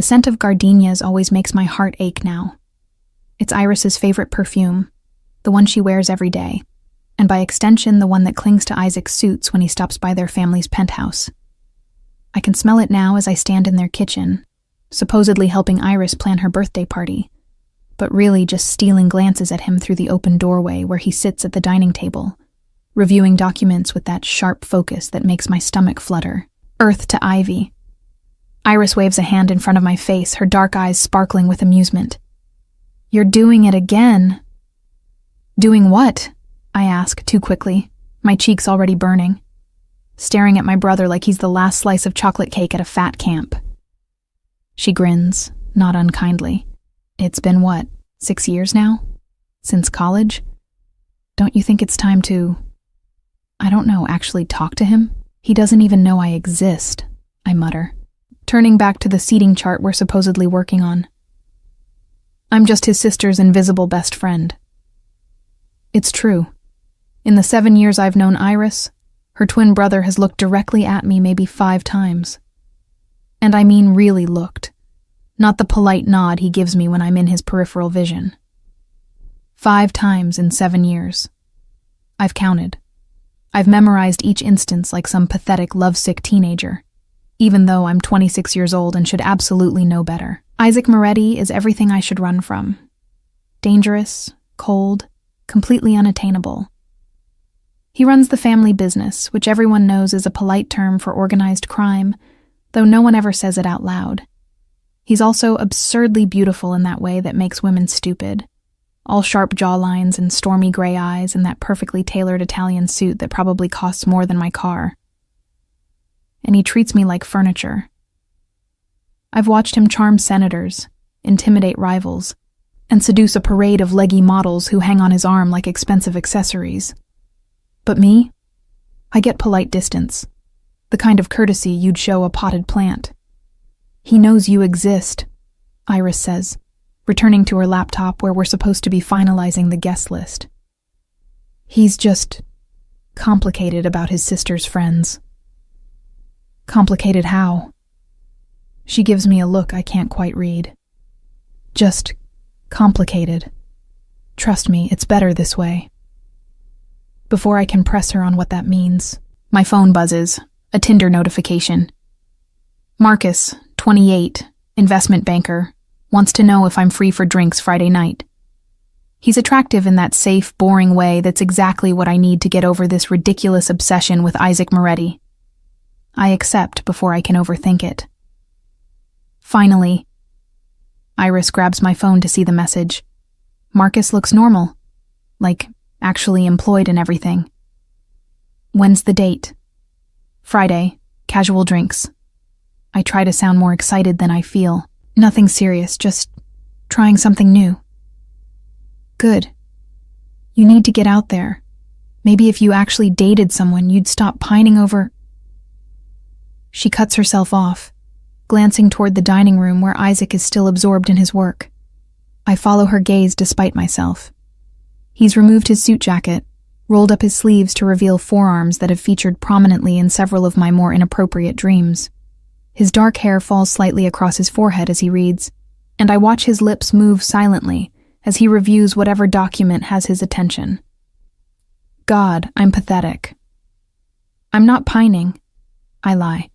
The scent of gardenias always makes my heart ache now. It's Iris's favorite perfume, the one she wears every day, and by extension the one that clings to Isaac's suits when he stops by their family's penthouse. I can smell it now as I stand in their kitchen, supposedly helping Iris plan her birthday party, but really just stealing glances at him through the open doorway where he sits at the dining table, reviewing documents with that sharp focus that makes my stomach flutter. Earth to Ivy. Iris waves a hand in front of my face, her dark eyes sparkling with amusement. "You're doing it again." "Doing what?" I ask, too quickly, my cheeks already burning, staring at my brother like he's the last slice of chocolate cake at a fat camp. She grins, not unkindly. "It's been what, 6 years now? Since college? Don't you think it's time to, I don't know, actually talk to him? He doesn't even know I exist," I mutter, turning back to the seating chart we're supposedly working on. "I'm just his sister's invisible best friend." It's true. In the 7 years I've known Iris, her twin brother has looked directly at me maybe 5 times. And I mean really looked, not the polite nod he gives me when I'm in his peripheral vision. 5 times in 7 years. I've counted. I've memorized each instance like some pathetic, lovesick teenager, even though I'm 26 years old and should absolutely know better. Isaac Moretti is everything I should run from. Dangerous, cold, completely unattainable. He runs the family business, which everyone knows is a polite term for organized crime, though no one ever says it out loud. He's also absurdly beautiful in that way that makes women stupid. All sharp jawlines and stormy gray eyes and that perfectly tailored Italian suit that probably costs more than my car. And he treats me like furniture. I've watched him charm senators, intimidate rivals, and seduce a parade of leggy models who hang on his arm like expensive accessories. But me? I get polite distance, the kind of courtesy you'd show a potted plant. "He knows you exist," Iris says, returning to her laptop where we're supposed to be finalizing the guest list. "He's just complicated about his sister's friends." "Complicated how?" She gives me a look I can't quite read. "Just complicated. Trust me, it's better this way." Before I can press her on what that means, my phone buzzes, a Tinder notification. "Marcus, 28, investment banker, wants to know if I'm free for drinks Friday night." He's attractive in that safe, boring way that's exactly what I need to get over this ridiculous obsession with Isaac Moretti. I accept before I can overthink it. Finally, Iris grabs my phone to see the message. Marcus looks normal, like actually employed and everything. "When's the date?" "Friday, casual drinks." I try to sound more excited than I feel. "Nothing serious, just trying something new." "Good. You need to get out there. Maybe if you actually dated someone, you'd stop pining over—" She cuts herself off, glancing toward the dining room where Isaac is still absorbed in his work. I follow her gaze despite myself. He's removed his suit jacket, rolled up his sleeves to reveal forearms that have featured prominently in several of my more inappropriate dreams. His dark hair falls slightly across his forehead as he reads, and I watch his lips move silently as he reviews whatever document has his attention. God, I'm pathetic. I'm not pining. I lie.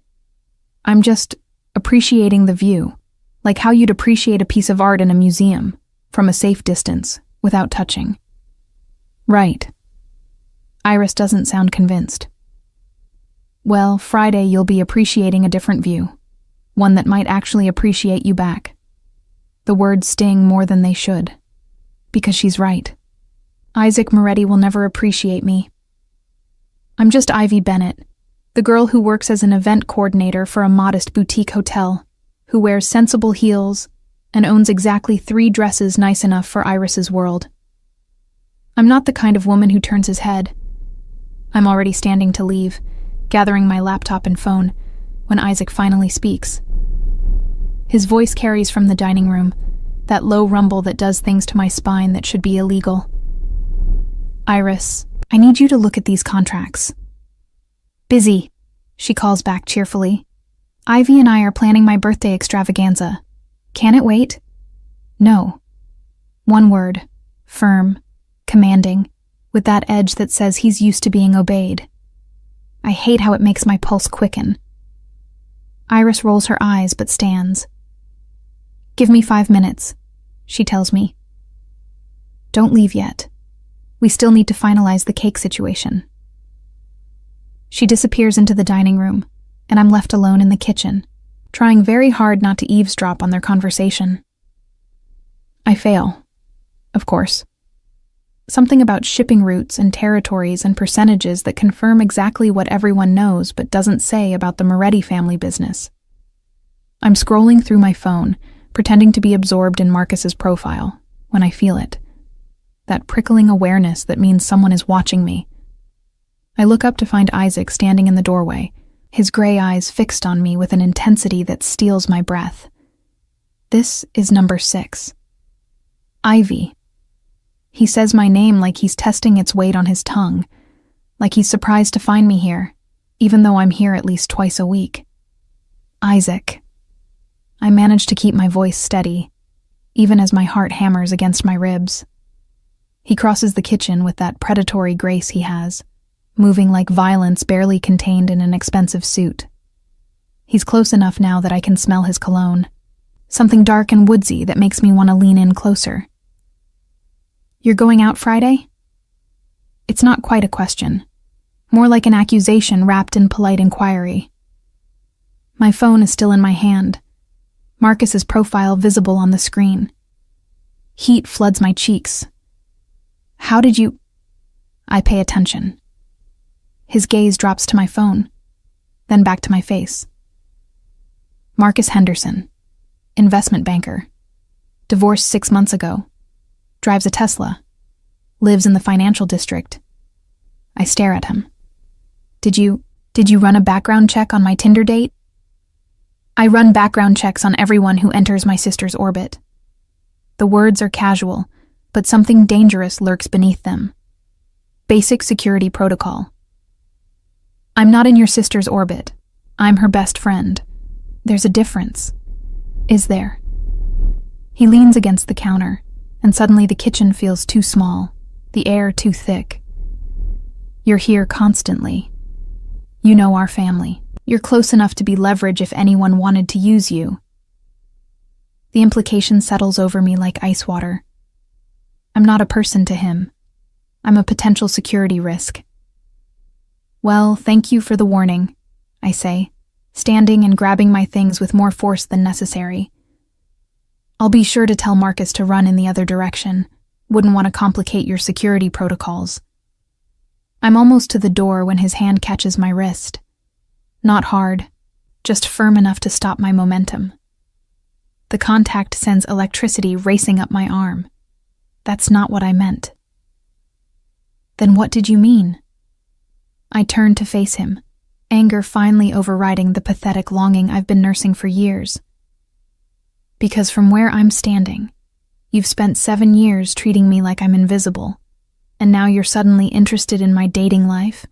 I'm just appreciating the view, like how you'd appreciate a piece of art in a museum, from a safe distance, without touching. Right. Iris doesn't sound convinced. Well, Friday you'll be appreciating a different view, one that might actually appreciate you back. The words sting more than they should, because she's right. Isaac Moretti will never appreciate me. I'm just Ivy Bennett, the girl who works as an event coordinator for a modest boutique hotel, who wears sensible heels and owns exactly 3 dresses nice enough for Iris's world. I'm not the kind of woman who turns his head. I'm already standing to leave, gathering my laptop and phone, when Isaac finally speaks. His voice carries from the dining room, that low rumble that does things to my spine that should be illegal. "Iris, I need you to look at these contracts." "Busy," she calls back cheerfully. "Ivy and I are planning my birthday extravaganza, Can it wait? No. One word. Firm. Commanding. With that edge that says he's used to being obeyed. I hate how it makes my pulse quicken. Iris rolls her eyes but stands. Give me 5 minutes, she tells me. Don't leave yet. We still need to finalize the cake situation. She disappears into the dining room, and I'm left alone in the kitchen, trying very hard not to eavesdrop on their conversation. I fail, of course. Something about shipping routes and territories and percentages that confirm exactly what everyone knows but doesn't say about the Moretti family business. I'm scrolling through my phone, pretending to be absorbed in Marcus's profile, when I feel it. That prickling awareness that means someone is watching me. I look up to find Isaac standing in the doorway, his gray eyes fixed on me with an intensity that steals my breath. This is number 6. Ivy. He says my name like he's testing its weight on his tongue, like he's surprised to find me here, even though I'm here at least twice a week. Isaac. I manage to keep my voice steady, even as my heart hammers against my ribs. He crosses the kitchen with that predatory grace he has, moving like violence barely contained in an expensive suit. He's close enough now that I can smell his cologne, something dark and woodsy that makes me want to lean in closer. You're going out Friday? It's not quite a question, more like an accusation wrapped in polite inquiry. My phone is still in my hand, Marcus's profile visible on the screen. Heat floods my cheeks. How did you... I pay attention. His gaze drops to my phone, then back to my face. Marcus Henderson, investment banker, divorced 6 months ago, drives a Tesla, lives in the financial district. I stare at him. Did you run a background check on my Tinder date? I run background checks on everyone who enters my sister's orbit. The words are casual, but something dangerous lurks beneath them. Basic security protocol. I'm not in your sister's orbit. I'm her best friend. There's a difference. Is there? He leans against the counter, and suddenly the kitchen feels too small, the air too thick. You're here constantly. You know our family. You're close enough to be leverage if anyone wanted to use you. The implication settles over me like ice water. I'm not a person to him. I'm a potential security risk. Well, thank you for the warning, I say, standing and grabbing my things with more force than necessary. I'll be sure to tell Marcus to run in the other direction. Wouldn't want to complicate your security protocols. I'm almost to the door when his hand catches my wrist. Not hard, just firm enough to stop my momentum. The contact sends electricity racing up my arm. That's not what I meant. Then what did you mean? I turn to face him, anger finally overriding the pathetic longing I've been nursing for years. Because from where I'm standing, you've spent 7 years treating me like I'm invisible, and now you're suddenly interested in my dating life?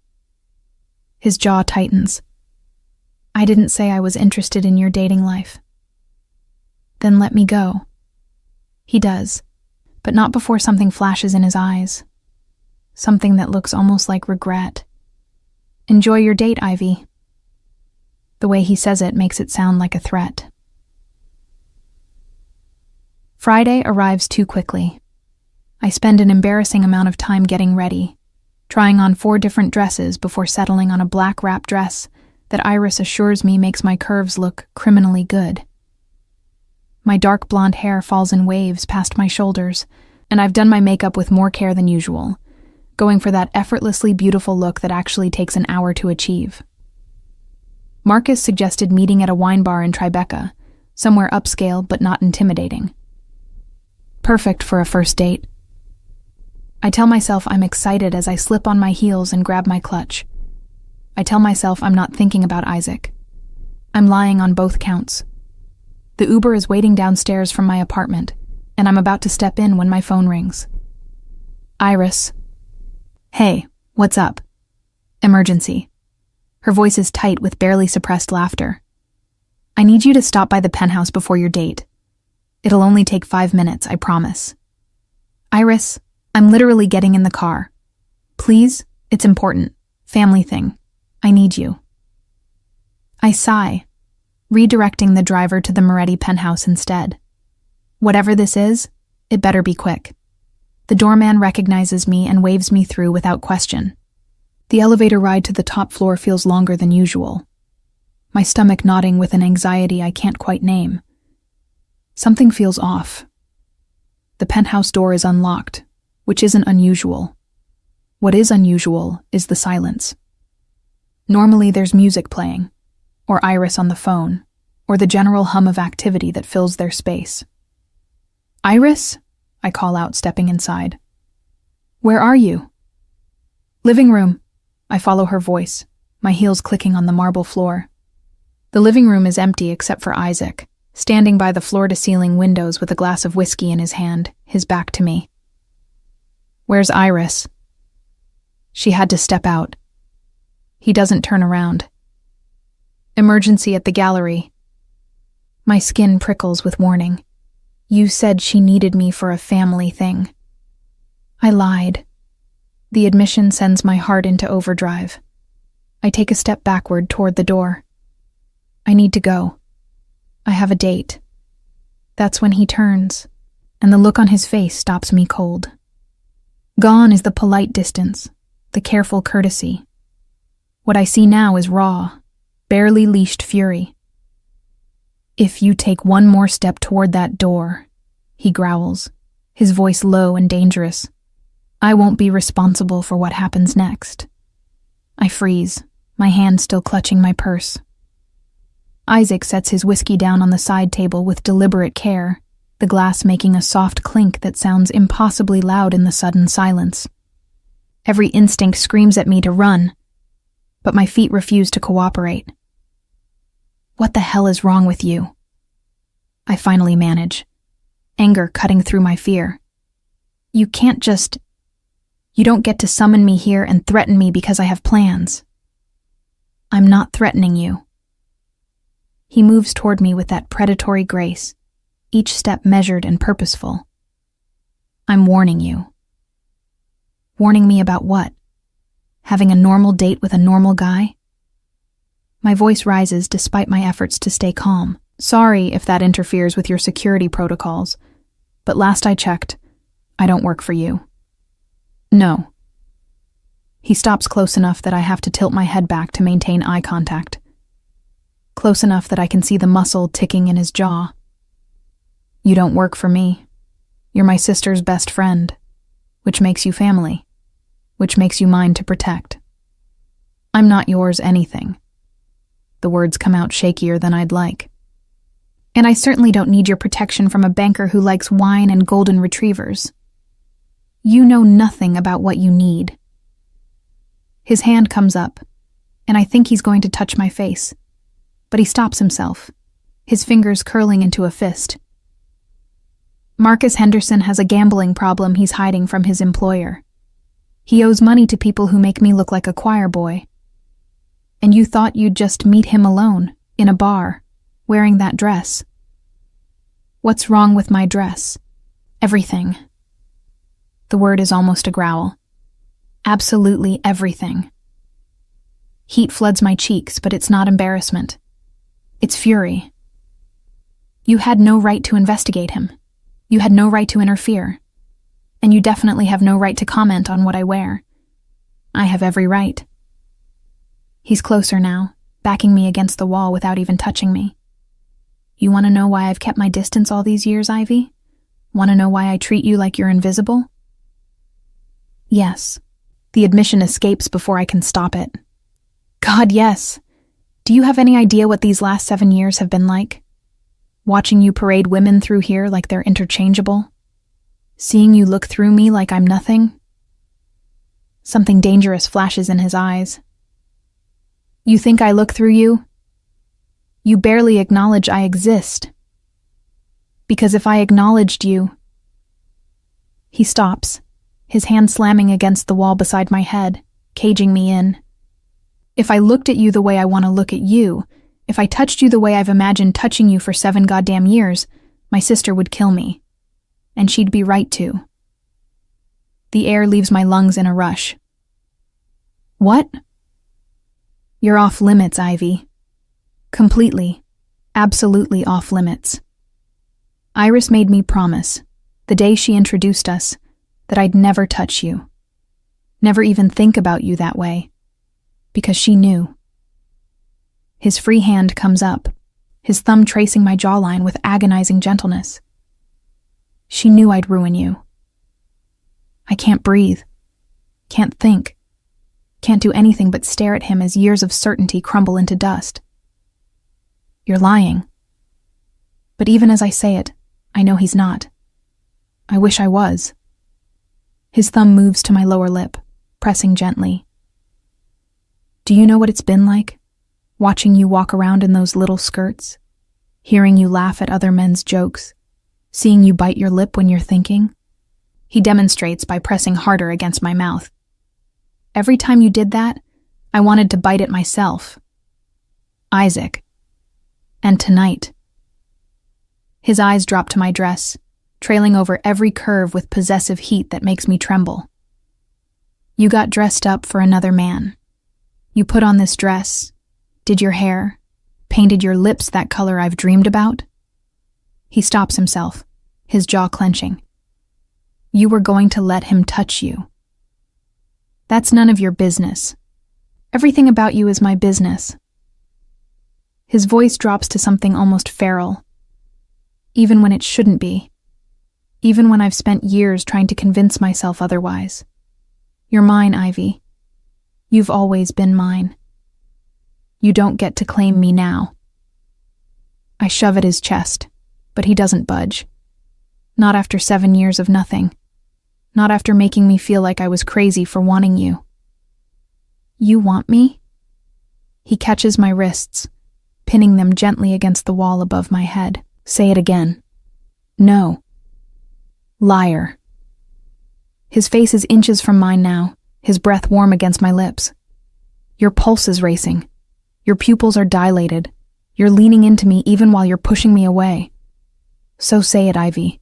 His jaw tightens. I didn't say I was interested in your dating life. Then let me go. He does, but not before something flashes in his eyes. Something that looks almost like regret. Enjoy your date, Ivy. The way he says it makes it sound like a threat. Friday arrives too quickly. I spend an embarrassing amount of time getting ready, trying on 4 different dresses before settling on a black wrap dress that Iris assures me makes my curves look criminally good. My dark blonde hair falls in waves past my shoulders, and I've done my makeup with more care than usual, going for that effortlessly beautiful look that actually takes an hour to achieve. Marcus suggested meeting at a wine bar in Tribeca, somewhere upscale but not intimidating. Perfect for a first date. I tell myself I'm excited as I slip on my heels and grab my clutch. I tell myself I'm not thinking about Isaac. I'm lying on both counts. The Uber is waiting downstairs from my apartment, and I'm about to step in when my phone rings. Iris. Hey, what's up? Emergency. Her voice is tight with barely suppressed laughter. I need you to stop by the penthouse before your date. It'll only take 5 minutes, I promise. Iris, I'm literally getting in the car. Please, it's important. Family thing. I need you. I sigh, redirecting the driver to the Moretti penthouse instead. Whatever this is, it better be quick. The doorman recognizes me and waves me through without question. The elevator ride to the top floor feels longer than usual, my stomach knotting with an anxiety I can't quite name. Something feels off. The penthouse door is unlocked, which isn't unusual. What is unusual is the silence. Normally there's music playing, or Iris on the phone, or the general hum of activity that fills their space. Iris? I call out, stepping inside. Where are you? Living room. I follow her voice, my heels clicking on the marble floor. The living room is empty except for Isaac, standing by the floor-to-ceiling windows with a glass of whiskey in his hand, his back to me. Where's Iris? She had to step out. He doesn't turn around. Emergency at the gallery. My skin prickles with warning. You said she needed me for a family thing. I lied. The admission sends my heart into overdrive. I take a step backward toward the door. I need to go. I have a date. That's when he turns, and the look on his face stops me cold. Gone is the polite distance, the careful courtesy. What I see now is raw, barely leashed fury. If you take one more step toward that door, he growls, his voice low and dangerous, I won't be responsible for what happens next. I freeze, my hand still clutching my purse. Isaac sets his whiskey down on the side table with deliberate care, the glass making a soft clink that sounds impossibly loud in the sudden silence. Every instinct screams at me to run, but my feet refuse to cooperate. What the hell is wrong with you? I finally manage, anger cutting through my fear. You don't get to summon me here and threaten me because I have plans. I'm not threatening you. He moves toward me with that predatory grace, each step measured and purposeful. I'm warning you. Warning me about what? Having a normal date with a normal guy? My voice rises despite my efforts to stay calm. Sorry if that interferes with your security protocols, but last I checked, I don't work for you. No. He stops close enough that I have to tilt my head back to maintain eye contact. Close enough that I can see the muscle ticking in his jaw. You don't work for me. You're my sister's best friend, which makes you family, which makes you mine to protect. I'm not yours anything. The words come out shakier than I'd like. And I certainly don't need your protection from a banker who likes wine and golden retrievers. You know nothing about what you need. His hand comes up, and I think he's going to touch my face, but he stops himself, his fingers curling into a fist. Marcus Henderson has a gambling problem he's hiding from his employer. He owes money to people who make me look like a choir boy. And you thought you'd just meet him alone, in a bar, wearing that dress. What's wrong with my dress? Everything. The word is almost a growl. Absolutely everything. Heat floods my cheeks, but it's not embarrassment. It's fury. You had no right to investigate him. You had no right to interfere. And you definitely have no right to comment on what I wear. I have every right. He's closer now, backing me against the wall without even touching me. You want to know why I've kept my distance all these years, Ivy? Want to know why I treat you like you're invisible? Yes. The admission escapes before I can stop it. God, yes. Do you have any idea what these last 7 years have been like? Watching you parade women through here like they're interchangeable? Seeing you look through me like I'm nothing? Something dangerous flashes in his eyes. You think I look through you? You barely acknowledge I exist. Because if I acknowledged you... He stops, his hand slamming against the wall beside my head, caging me in. If I looked at you the way I want to look at you, if I touched you the way I've imagined touching you for 7 goddamn years, My sister would kill me, and she'd be right to. The air leaves my lungs in a rush. What? You're off limits, Ivy. Completely, absolutely off limits. Iris made me promise, the day she introduced us, that I'd never touch you. Never even think about you that way. Because she knew. His free hand comes up, his thumb tracing my jawline with agonizing gentleness. She knew I'd ruin you. I can't breathe, can't think, can't do anything but stare at him as years of certainty crumble into dust. You're lying. But even as I say it, I know he's not. I wish I was. His thumb moves to my lower lip, pressing gently. Do you know what it's been like? Watching you walk around in those little skirts, hearing you laugh at other men's jokes, seeing you bite your lip when you're thinking? He demonstrates by pressing harder against my mouth. Every time you did that, I wanted to bite it myself. Isaac. And tonight. His eyes drop to my dress, trailing over every curve with possessive heat that makes me tremble. You got dressed up for another man. You put on this dress, did your hair, painted your lips that color I've dreamed about. He stops himself, his jaw clenching. You were going to let him touch you. That's none of your business. Everything about you is my business. His voice drops to something almost feral. Even when it shouldn't be. Even when I've spent years trying to convince myself otherwise. You're mine, Ivy. You've always been mine. You don't get to claim me now. I shove at his chest, but he doesn't budge. Not after 7 years of nothing. Not after making me feel like I was crazy for wanting you. You want me? He catches my wrists, pinning them gently against the wall above my head. Say it again. No. Liar. His face is inches from mine now, his breath warm against my lips. Your pulse is racing. Your pupils are dilated. You're leaning into me even while you're pushing me away. So say it, Ivy.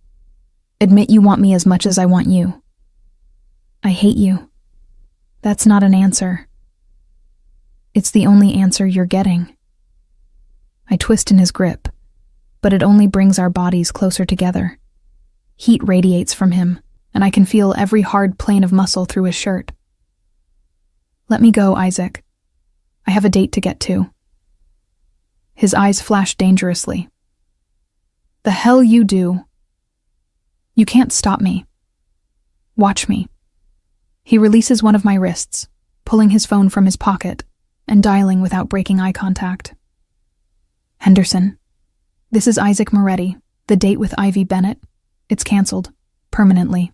Admit you want me as much as I want you. I hate you. That's not an answer. It's the only answer you're getting. I twist in his grip, but it only brings our bodies closer together. Heat radiates from him, and I can feel every hard plane of muscle through his shirt. Let me go, Isaac. I have a date to get to. His eyes flash dangerously. The hell you do? You can't stop me. Watch me. He releases one of my wrists, pulling his phone from his pocket and dialing without breaking eye contact. Henderson. This is Isaac Moretti, the date with Ivy Bennett. It's canceled. Permanently.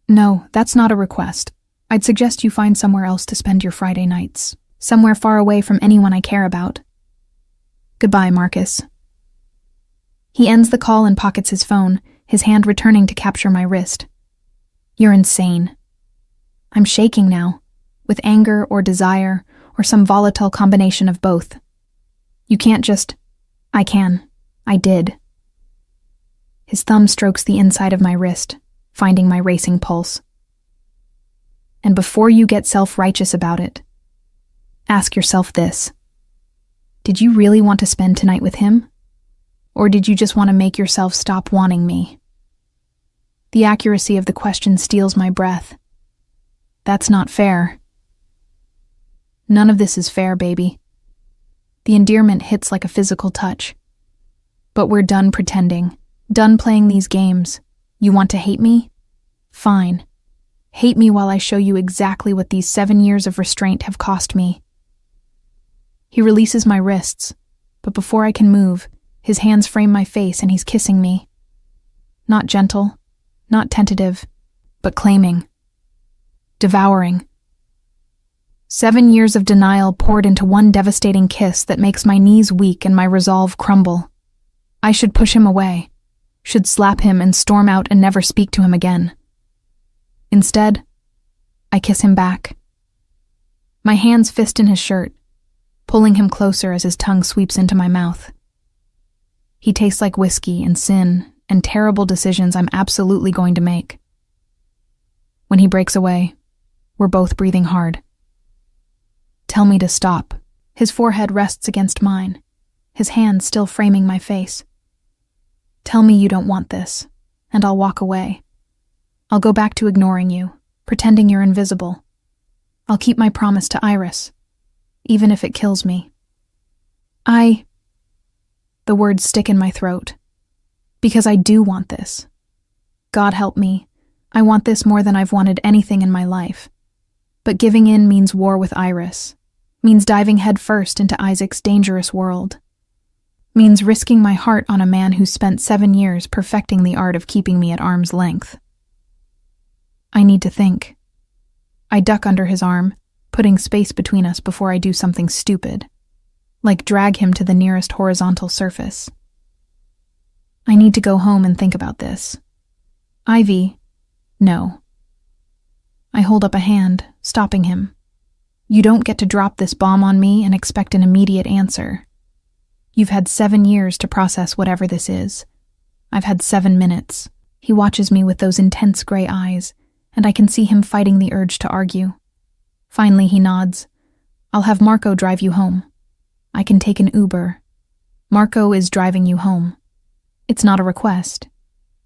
No, that's not a request. I'd suggest you find somewhere else to spend your Friday nights. Somewhere far away from anyone I care about. Goodbye, Marcus. He ends the call and pockets his phone, his hand returning to capture my wrist. You're insane. I'm shaking now, with anger or desire, or some volatile combination of both. You can't just... I can. I did. His thumb strokes the inside of my wrist, finding my racing pulse. And before you get self-righteous about it, ask yourself this. Did you really want to spend tonight with him? Or did you just want to make yourself stop wanting me? The accuracy of the question steals my breath. That's not fair. None of this is fair, baby. The endearment hits like a physical touch. But we're done pretending, done playing these games. You want to hate me? Fine. Hate me while I show you exactly what these 7 years of restraint have cost me. He releases my wrists, but before I can move, his hands frame my face and he's kissing me. Not gentle, not tentative, but claiming. Devouring. 7 years of denial poured into one devastating kiss that makes my knees weak and my resolve crumble. I should push him away, should slap him and storm out and never speak to him again. Instead, I kiss him back. My hands fist in his shirt, pulling him closer as his tongue sweeps into my mouth. He tastes like whiskey and sin and terrible decisions I'm absolutely going to make. When he breaks away, we're both breathing hard. Tell me to stop. His forehead rests against mine, his hand still framing my face. Tell me you don't want this, and I'll walk away. I'll go back to ignoring you, pretending you're invisible. I'll keep my promise to Iris, even if it kills me. The words stick in my throat. Because I do want this. God help me, I want this more than I've wanted anything in my life. But giving in means war with Iris, means diving headfirst into Isaac's dangerous world, means risking my heart on a man who spent 7 years perfecting the art of keeping me at arm's length. I need to think. I duck under his arm, putting space between us before I do something stupid, like drag him to the nearest horizontal surface. I need to go home and think about this. Ivy, no. I hold up a hand, stopping him. You don't get to drop this bomb on me and expect an immediate answer. You've had 7 years to process whatever this is. I've had 7 minutes. He watches me with those intense gray eyes, and I can see him fighting the urge to argue. Finally, he nods. I'll have Marco drive you home. I can take an Uber. Marco is driving you home. It's not a request,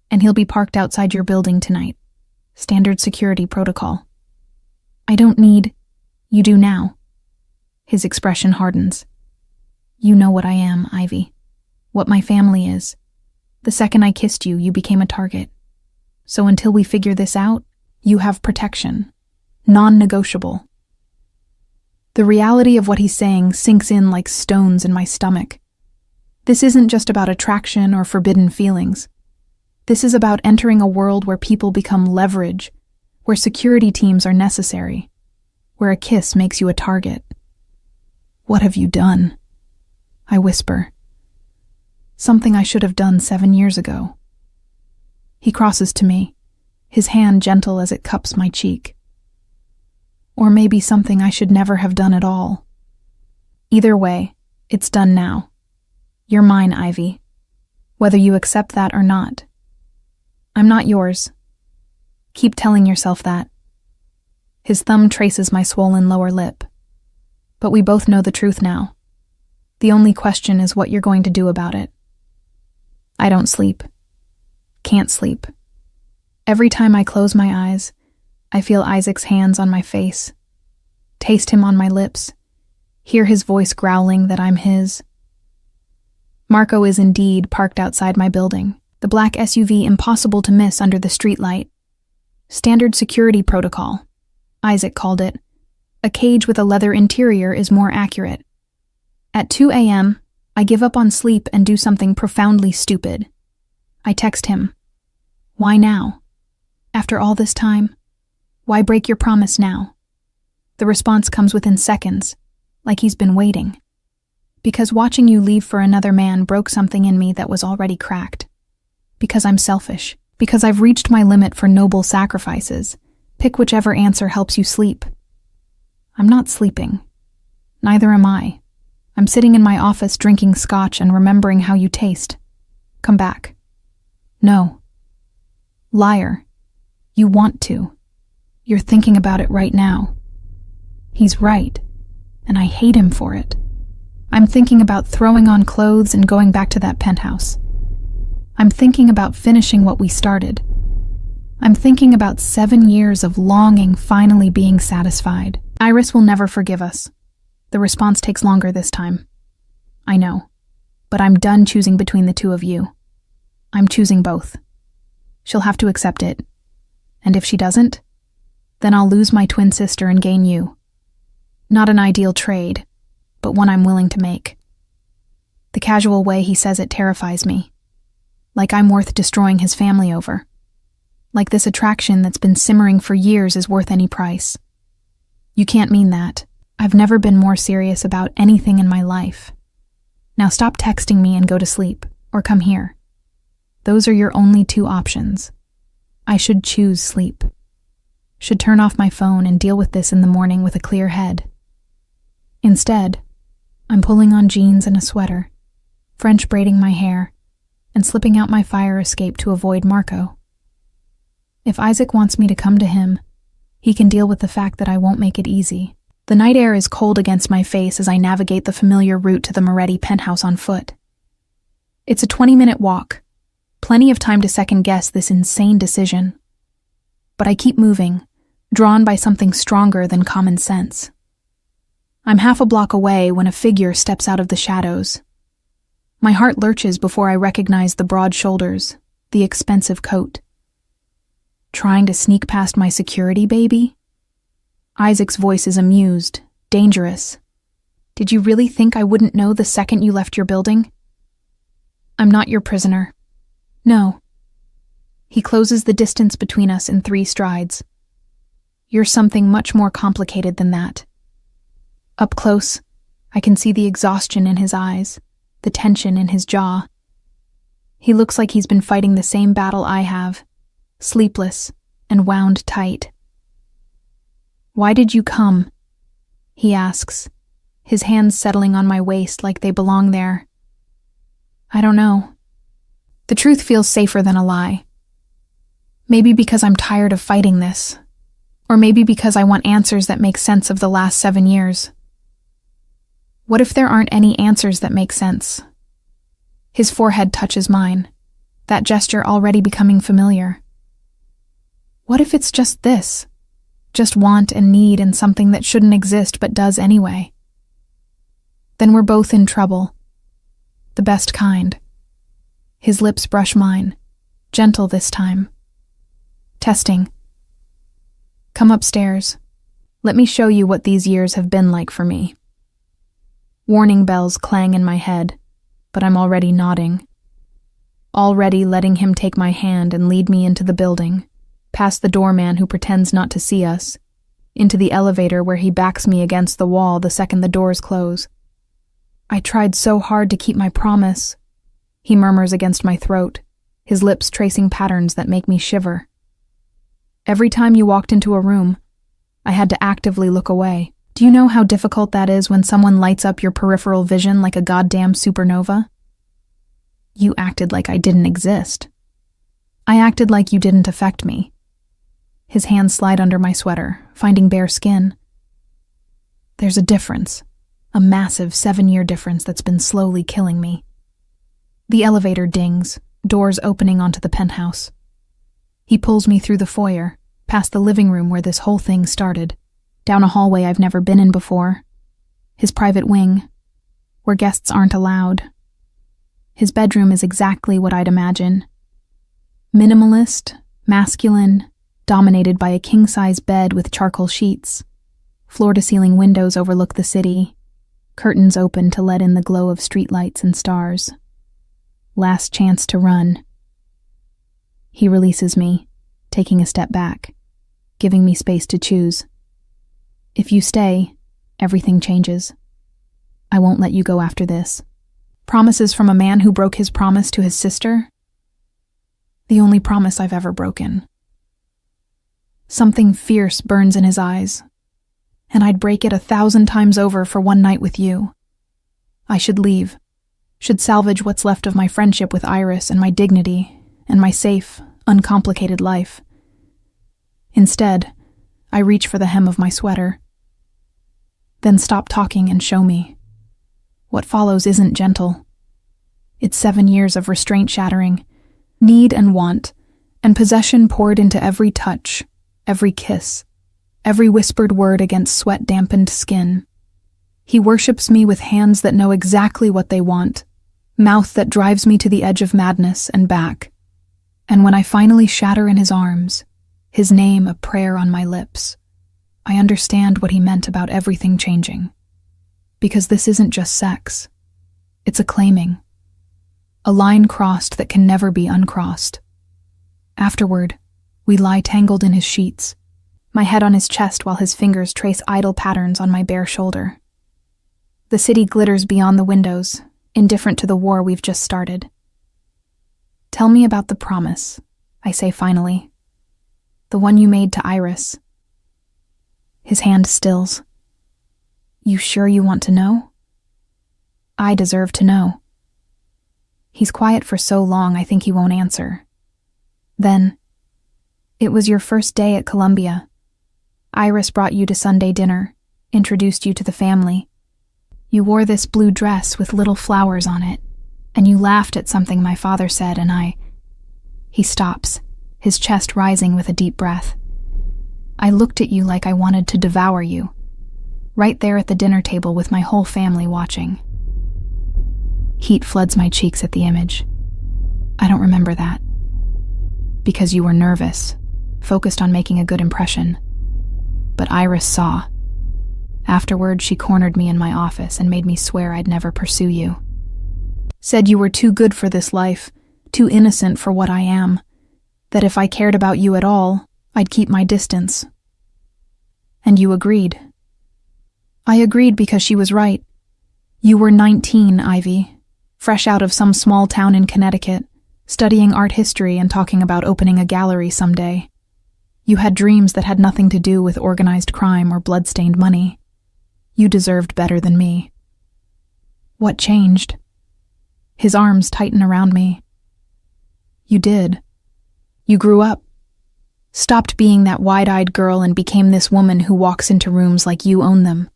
and he'll be parked outside your building tonight. Standard security protocol. I don't need... You do now. His expression hardens. You know what I am, Ivy. What my family is. The second I kissed you, you became a target. So until we figure this out, you have protection. Non-negotiable. The reality of what he's saying sinks in like stones in my stomach. This isn't just about attraction or forbidden feelings. This is about entering a world where people become leverage, where security teams are necessary, where a kiss makes you a target. What have you done? I whisper. Something I should have done 7 years ago. He crosses to me, his hand gentle as it cups my cheek. Or maybe something I should never have done at all. Either way, it's done now. You're mine, Ivy, whether you accept that or not. I'm not yours. Keep telling yourself that. His thumb traces my swollen lower lip. But we both know the truth now. The only question is what you're going to do about it. I don't sleep. Can't sleep. Every time I close my eyes, I feel Isaac's hands on my face, taste him on my lips, hear his voice growling that I'm his. Marco is indeed parked outside my building, the black SUV impossible to miss under the streetlight. Standard security protocol, Isaac called it. A cage with a leather interior is more accurate. At 2 a.m., I give up on sleep and do something profoundly stupid. I text him. Why now? After all this time? Why break your promise now? The response comes within seconds, like he's been waiting. Because watching you leave for another man broke something in me that was already cracked. Because I'm selfish. Because I've reached my limit for noble sacrifices. Pick whichever answer helps you sleep. I'm not sleeping. Neither am I. I'm sitting in my office drinking scotch and remembering how you taste. Come back. No. Liar. You want to. You're thinking about it right now. He's right, and I hate him for it. I'm thinking about throwing on clothes and going back to that penthouse. I'm thinking about finishing what we started. I'm thinking about 7 years of longing finally being satisfied. Iris will never forgive us. The response takes longer this time. I know, but I'm done choosing between the two of you. I'm choosing both. She'll have to accept it. And if she doesn't, then I'll lose my twin sister and gain you. Not an ideal trade, but one I'm willing to make. The casual way he says it terrifies me. Like I'm worth destroying his family over. Like this attraction that's been simmering for years is worth any price. You can't mean that. I've never been more serious about anything in my life. Now stop texting me and go to sleep, or come here. Those are your only 2 options. I should choose sleep. Should turn off my phone and deal with this in the morning with a clear head. Instead, I'm pulling on jeans and a sweater, French braiding my hair, and slipping out my fire escape to avoid Marco. If Isaac wants me to come to him, he can deal with the fact that I won't make it easy. The night air is cold against my face as I navigate the familiar route to the Moretti penthouse on foot. It's a 20-minute walk, plenty of time to second-guess this insane decision. But I keep moving, drawn by something stronger than common sense. I'm half a block away when a figure steps out of the shadows. My heart lurches before I recognize the broad shoulders, the expensive coat. Trying to sneak past my security, baby? Isaac's voice is amused, dangerous. Did you really think I wouldn't know the second you left your building? I'm not your prisoner. No. He closes the distance between us in 3 strides. You're something much more complicated than that. Up close, I can see the exhaustion in his eyes, the tension in his jaw. He looks like he's been fighting the same battle I have, sleepless and wound tight. Why did you come? He asks, his hands settling on my waist like they belong there. I don't know. The truth feels safer than a lie. Maybe because I'm tired of fighting this, or maybe because I want answers that make sense of the last 7 years. What if there aren't any answers that make sense? His forehead touches mine, that gesture already becoming familiar. What if it's just this? Just want and need and something that shouldn't exist but does anyway? Then we're both in trouble. The best kind. His lips brush mine, gentle this time. Testing. Come upstairs. Let me show you what these years have been like for me. Warning bells clang in my head, but I'm already nodding. Already letting him take my hand and lead me into the building, past the doorman who pretends not to see us, into the elevator where he backs me against the wall the second the doors close. I tried so hard to keep my promise, he murmurs against my throat, his lips tracing patterns that make me shiver. Every time you walked into a room, I had to actively look away. Do you know how difficult that is when someone lights up your peripheral vision like a goddamn supernova? You acted like I didn't exist. I acted like you didn't affect me. His hands slide under my sweater, finding bare skin. There's a difference, a massive 7-year difference that's been slowly killing me. The elevator dings, doors opening onto the penthouse. He pulls me through the foyer, past the living room where this whole thing started, down a hallway I've never been in before, his private wing, where guests aren't allowed. His bedroom is exactly what I'd imagine. Minimalist, masculine, dominated by a king-size bed with charcoal sheets. Floor-to-ceiling windows overlook the city, curtains open to let in the glow of streetlights and stars. Last chance to run. He releases me, taking a step back, giving me space to choose. If you stay, everything changes. I won't let you go after this. Promises from a man who broke his promise to his sister? The only promise I've ever broken. Something fierce burns in his eyes, and I'd break it 1,000 times over for one night with you. I should leave, should salvage what's left of my friendship with Iris and my dignity and my safe, uncomplicated life. Instead, I reach for the hem of my sweater. Then stop talking and show me. What follows isn't gentle. It's 7 years of restraint shattering, need and want, and possession poured into every touch, every kiss, every whispered word against sweat-dampened skin. He worships me with hands that know exactly what they want, mouth that drives me to the edge of madness and back. And when I finally shatter in his arms, his name a prayer on my lips, I understand what he meant about everything changing. Because this isn't just sex. It's a claiming. A line crossed that can never be uncrossed. Afterward, we lie tangled in his sheets, my head on his chest while his fingers trace idle patterns on my bare shoulder. The city glitters beyond the windows, indifferent to the war we've just started. Tell me about the promise, I say finally. The one you made to Iris. His hand stills. You sure you want to know? I deserve to know. He's quiet for so long I think he won't answer. Then, it was your first day at Columbia. Iris brought you to Sunday dinner, introduced you to the family. You wore this blue dress with little flowers on it, and you laughed at something my father said, and He stops, his chest rising with a deep breath. I looked at you like I wanted to devour you, right there at the dinner table with my whole family watching. Heat floods my cheeks at the image. I don't remember that. Because you were nervous, focused on making a good impression. But Iris saw. Afterward, she cornered me in my office and made me swear I'd never pursue you. Said you were too good for this life, too innocent for what I am, that if I cared about you at all, I'd keep my distance. And you agreed. I agreed because she was right. You were 19, Ivy, fresh out of some small town in Connecticut, studying art history and talking about opening a gallery someday. You had dreams that had nothing to do with organized crime or blood-stained money. You deserved better than me. What changed? His arms tighten around me. You did. You grew up. Stopped being that wide-eyed girl and became this woman who walks into rooms like you own them,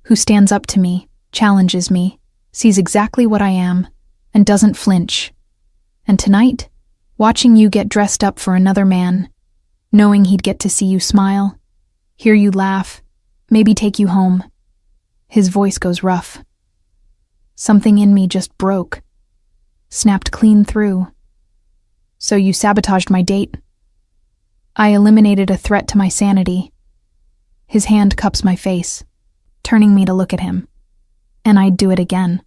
who stands up to me, challenges me, sees exactly what I am, and doesn't flinch. And tonight, watching you get dressed up for another man, knowing he'd get to see you smile, hear you laugh, maybe take you home. His voice goes rough. Something in me just broke, snapped clean through. So you sabotaged my date. I eliminated a threat to my sanity. His hand cups my face, turning me to look at him. And I'd do it again.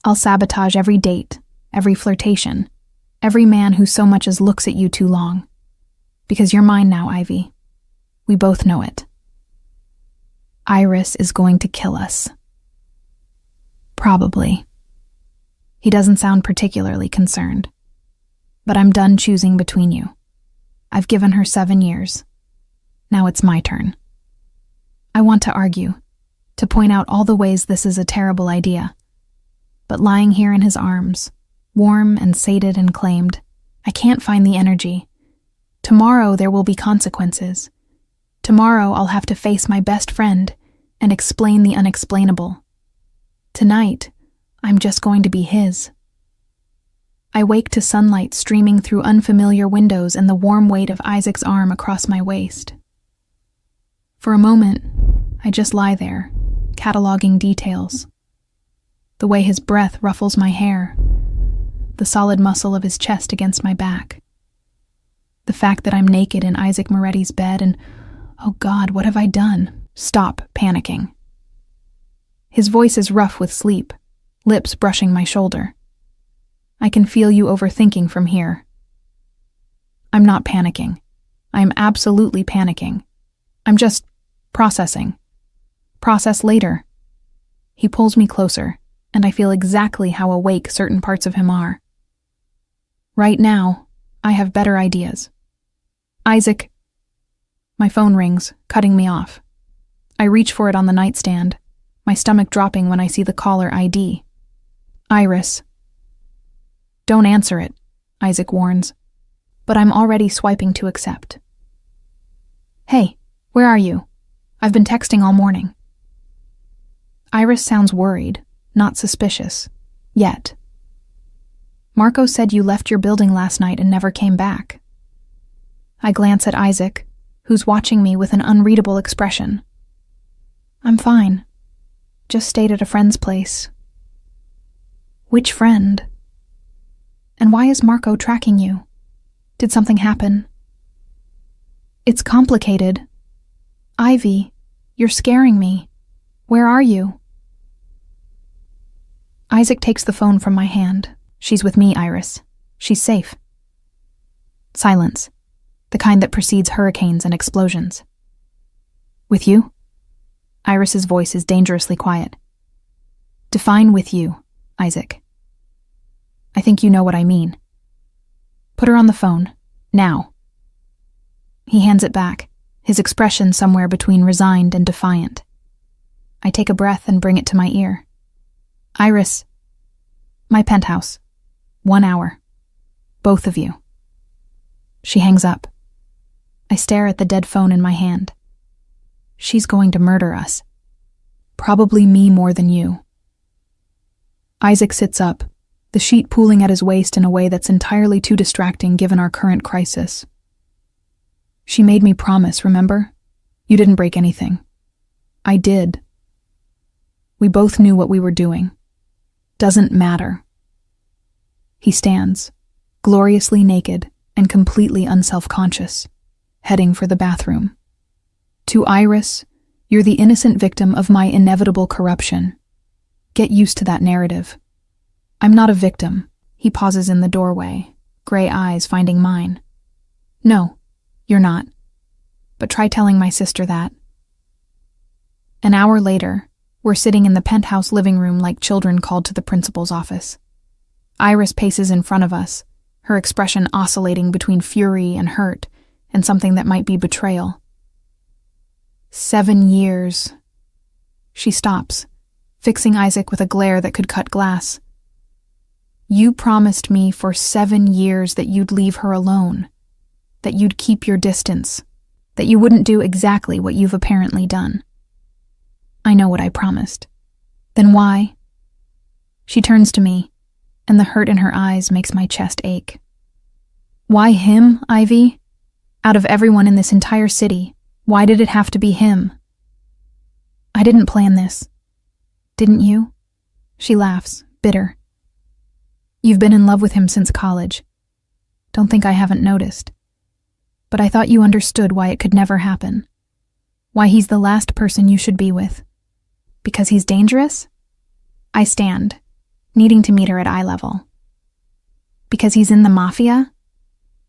I'll sabotage every date, every flirtation, every man who so much as looks at you too long. Because you're mine now, Ivy. We both know it. Iris is going to kill us. Probably. He doesn't sound particularly concerned. But I'm done choosing between you. I've given her 7 years. Now it's my turn. I want to argue, to point out all the ways this is a terrible idea. But lying here in his arms, warm and sated and claimed, I can't find the energy. Tomorrow there will be consequences. Tomorrow I'll have to face my best friend and explain the unexplainable. Tonight, I'm just going to be his. I wake to sunlight streaming through unfamiliar windows and the warm weight of Isaac's arm across my waist. For a moment, I just lie there, cataloging details. The way his breath ruffles my hair, the solid muscle of his chest against my back. The fact that I'm naked in Isaac Moretti's bed and, oh God, what have I done? Stop panicking. His voice is rough with sleep, lips brushing my shoulder. I can feel you overthinking from here. I'm not panicking. I'm absolutely panicking. I'm just processing. Process later. He pulls me closer, and I feel exactly how awake certain parts of him are. Right now, I have better ideas. Isaac. My phone rings, cutting me off. I reach for it on the nightstand, my stomach dropping when I see the caller ID. Iris. Don't answer it, Isaac warns, but I'm already swiping to accept. Hey, where are you? I've been texting all morning. Iris sounds worried, not suspicious, yet. Marco said you left your building last night and never came back. I glance at Isaac, who's watching me with an unreadable expression. I'm fine. Just stayed at a friend's place. Which friend? And why is Marco tracking you? Did something happen? It's complicated. Ivy, you're scaring me. Where are you? Isaac takes the phone from my hand. She's with me, Iris. She's safe. Silence. The kind that precedes hurricanes and explosions. With you? Iris's voice is dangerously quiet. Define with you, Isaac. I think you know what I mean. Put her on the phone, now. He hands it back, his expression somewhere between resigned and defiant. I take a breath and bring it to my ear. Iris. My penthouse. 1 hour. Both of you." She hangs up. I stare at the dead phone in my hand. She's going to murder us. Probably me more than you. Isaac sits up, the sheet pooling at his waist in a way that's entirely too distracting given our current crisis. "She made me promise, remember? You didn't break anything." "I did." We both knew what we were doing. Doesn't matter. He stands, gloriously naked and completely unself-conscious, heading for the bathroom. To Iris, you're the innocent victim of my inevitable corruption. Get used to that narrative. I'm not a victim. He pauses in the doorway, gray eyes finding mine. No, you're not. But try telling my sister that. An hour later, we're sitting in the penthouse living room like children called to the principal's office. Iris paces in front of us, her expression oscillating between fury and hurt, and something that might be betrayal. 7 years. She stops, fixing Isaac with a glare that could cut glass. You promised me for 7 years that you'd leave her alone, that you'd keep your distance, that you wouldn't do exactly what you've apparently done. I know what I promised. Then why? She turns to me, and the hurt in her eyes makes my chest ache. Why him, Ivy? Out of everyone in this entire city, why did it have to be him? I didn't plan this. Didn't you? She laughs, bitter. You've been in love with him since college. Don't think I haven't noticed. But I thought you understood why it could never happen. Why he's the last person you should be with. Because he's dangerous? I stand, needing to meet her at eye level. Because he's in the Mafia?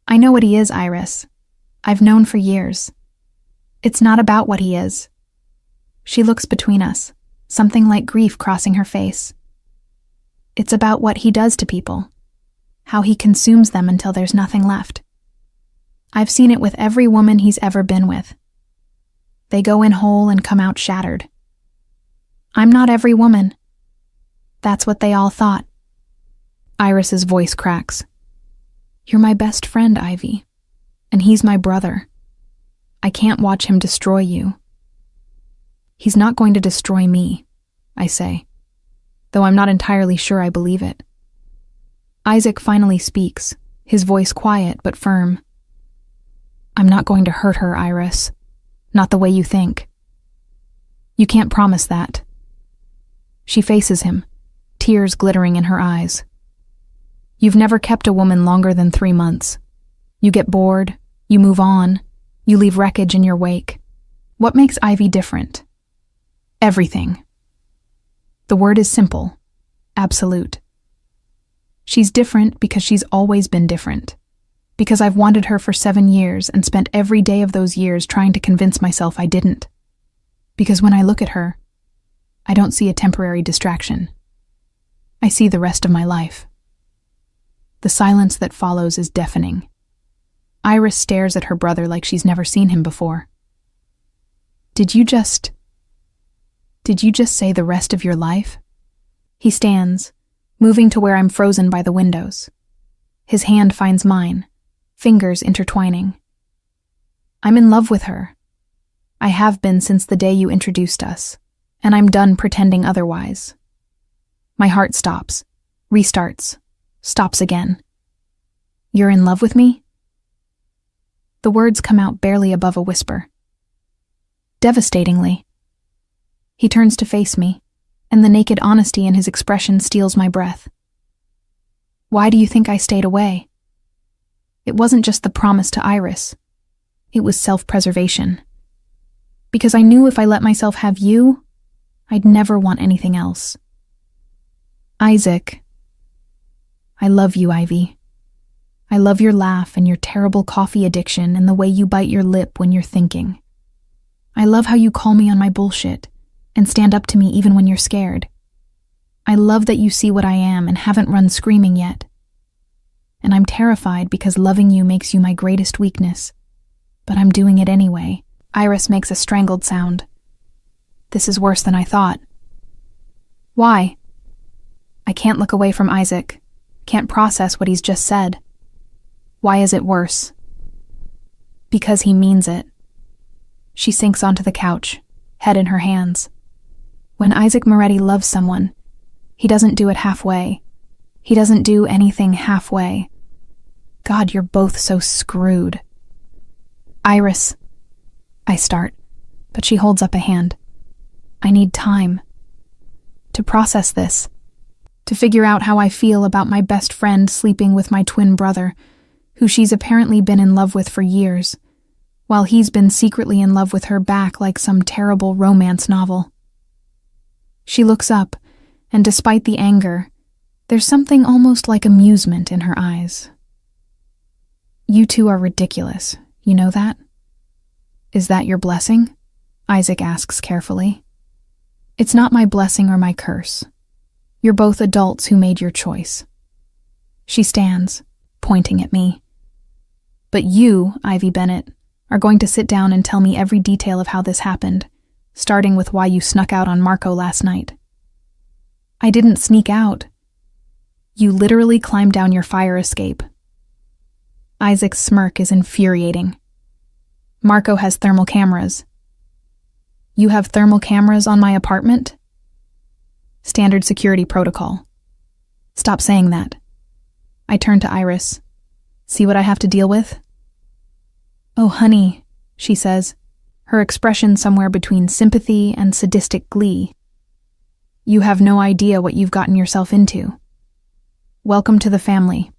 I know what he is, Iris. I've known for years. It's not about what he is. She looks between us, something like grief crossing her face. It's about what he does to people, how he consumes them until there's nothing left. I've seen it with every woman he's ever been with. They go in whole and come out shattered. I'm not every woman. That's what they all thought. Iris's voice cracks. You're my best friend, Ivy, and he's my brother. I can't watch him destroy you. He's not going to destroy me, I say, though I'm not entirely sure I believe it. Isaac finally speaks, his voice quiet but firm. I'm not going to hurt her, Iris. Not the way you think. You can't promise that. She faces him, tears glittering in her eyes. You've never kept a woman longer than 3 months. You get bored, you move on, you leave wreckage in your wake. What makes Ivy different? Everything. The word is simple, absolute. She's different because she's always been different. Because I've wanted her for 7 years and spent every day of those years trying to convince myself I didn't. Because when I look at her, I don't see a temporary distraction. I see the rest of my life. The silence that follows is deafening. Iris stares at her brother like she's never seen him before. Did you just say the rest of your life? He stands, moving to where I'm frozen by the windows. His hand finds mine, fingers intertwining. I'm in love with her. I have been since the day you introduced us, and I'm done pretending otherwise. My heart stops, restarts, stops again. You're in love with me? The words come out barely above a whisper. Devastatingly. He turns to face me, and the naked honesty in his expression steals my breath. Why do you think I stayed away? It wasn't just the promise to Iris. It was self-preservation. Because I knew if I let myself have you, I'd never want anything else. Isaac. I love you, Ivy. I love your laugh and your terrible coffee addiction and the way you bite your lip when you're thinking. I love how you call me on my bullshit and stand up to me even when you're scared. I love that you see what I am and haven't run screaming yet. And I'm terrified because loving you makes you my greatest weakness. But I'm doing it anyway. Iris makes a strangled sound. This is worse than I thought. Why? I can't look away from Isaac, can't process what he's just said. Why is it worse? Because he means it. She sinks onto the couch, head in her hands. When Isaac Moretti loves someone, he doesn't do it halfway. He doesn't do anything halfway. God, you're both so screwed. Iris, I start, but she holds up a hand. I need time to process this, to figure out how I feel about my best friend sleeping with my twin brother, who she's apparently been in love with for years, while he's been secretly in love with her back like some terrible romance novel. She looks up, and despite the anger, there's something almost like amusement in her eyes. You two are ridiculous, you know that? Is that your blessing? Isaac asks carefully. It's not my blessing or my curse. You're both adults who made your choice. She stands, pointing at me. But you, Ivy Bennett, are going to sit down and tell me every detail of how this happened, starting with why you snuck out on Marco last night. I didn't sneak out. You literally climbed down your fire escape. Isaac's smirk is infuriating. Marco has thermal cameras. You have thermal cameras on my apartment? Standard security protocol. Stop saying that. I turn to Iris. See what I have to deal with? Oh, honey, she says, her expression somewhere between sympathy and sadistic glee. You have no idea what you've gotten yourself into. Welcome to the family.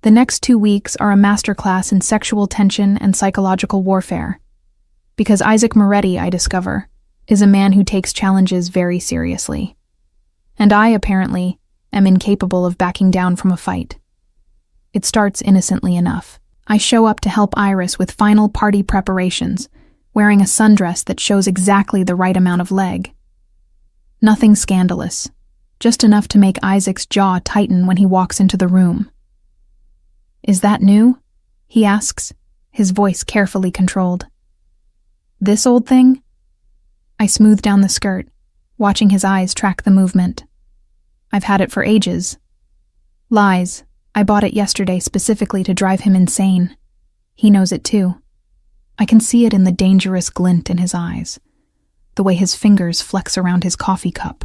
The next 2 weeks are a masterclass in sexual tension and psychological warfare, because Isaac Moretti, I discover, is a man who takes challenges very seriously. And I, apparently, am incapable of backing down from a fight. It starts innocently enough. I show up to help Iris with final party preparations, wearing a sundress that shows exactly the right amount of leg. Nothing scandalous, just enough to make Isaac's jaw tighten when he walks into the room. Is that new? He asks, his voice carefully controlled. This old thing? I smooth down the skirt, watching his eyes track the movement. I've had it for ages. Lies. I bought it yesterday specifically to drive him insane. He knows it too. I can see it in the dangerous glint in his eyes, the way his fingers flex around his coffee cup,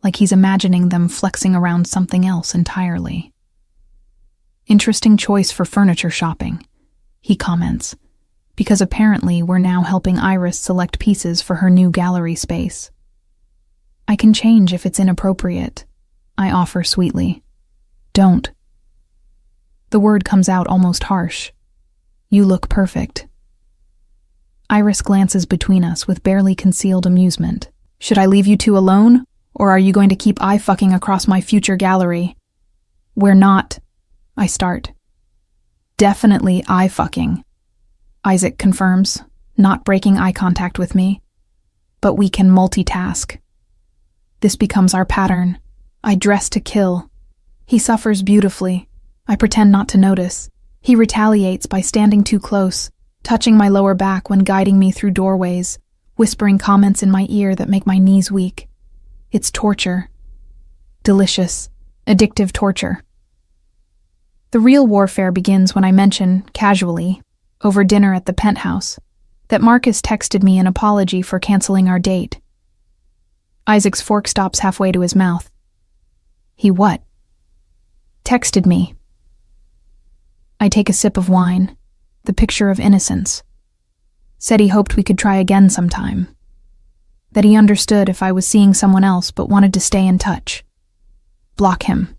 like he's imagining them flexing around something else entirely. Interesting choice for furniture shopping, he comments, because apparently we're now helping Iris select pieces for her new gallery space. I can change if it's inappropriate, I offer sweetly. Don't. The word comes out almost harsh. You look perfect. Iris glances between us with barely concealed amusement. Should I leave you two alone, or are you going to keep eye-fucking across my future gallery? We're not. I start. Definitely eye-fucking, Isaac confirms, not breaking eye contact with me. But we can multitask. This becomes our pattern. I dress to kill. He suffers beautifully. I pretend not to notice. He retaliates by standing too close, touching my lower back when guiding me through doorways, whispering comments in my ear that make my knees weak. It's torture. Delicious, addictive torture. The real warfare begins when I mention, casually, over dinner at the penthouse, that Marcus texted me an apology for canceling our date. Isaac's fork stops halfway to his mouth. He what? Texted me. I take a sip of wine, the picture of innocence. Said he hoped we could try again sometime. That he understood if I was seeing someone else but wanted to stay in touch. Block him.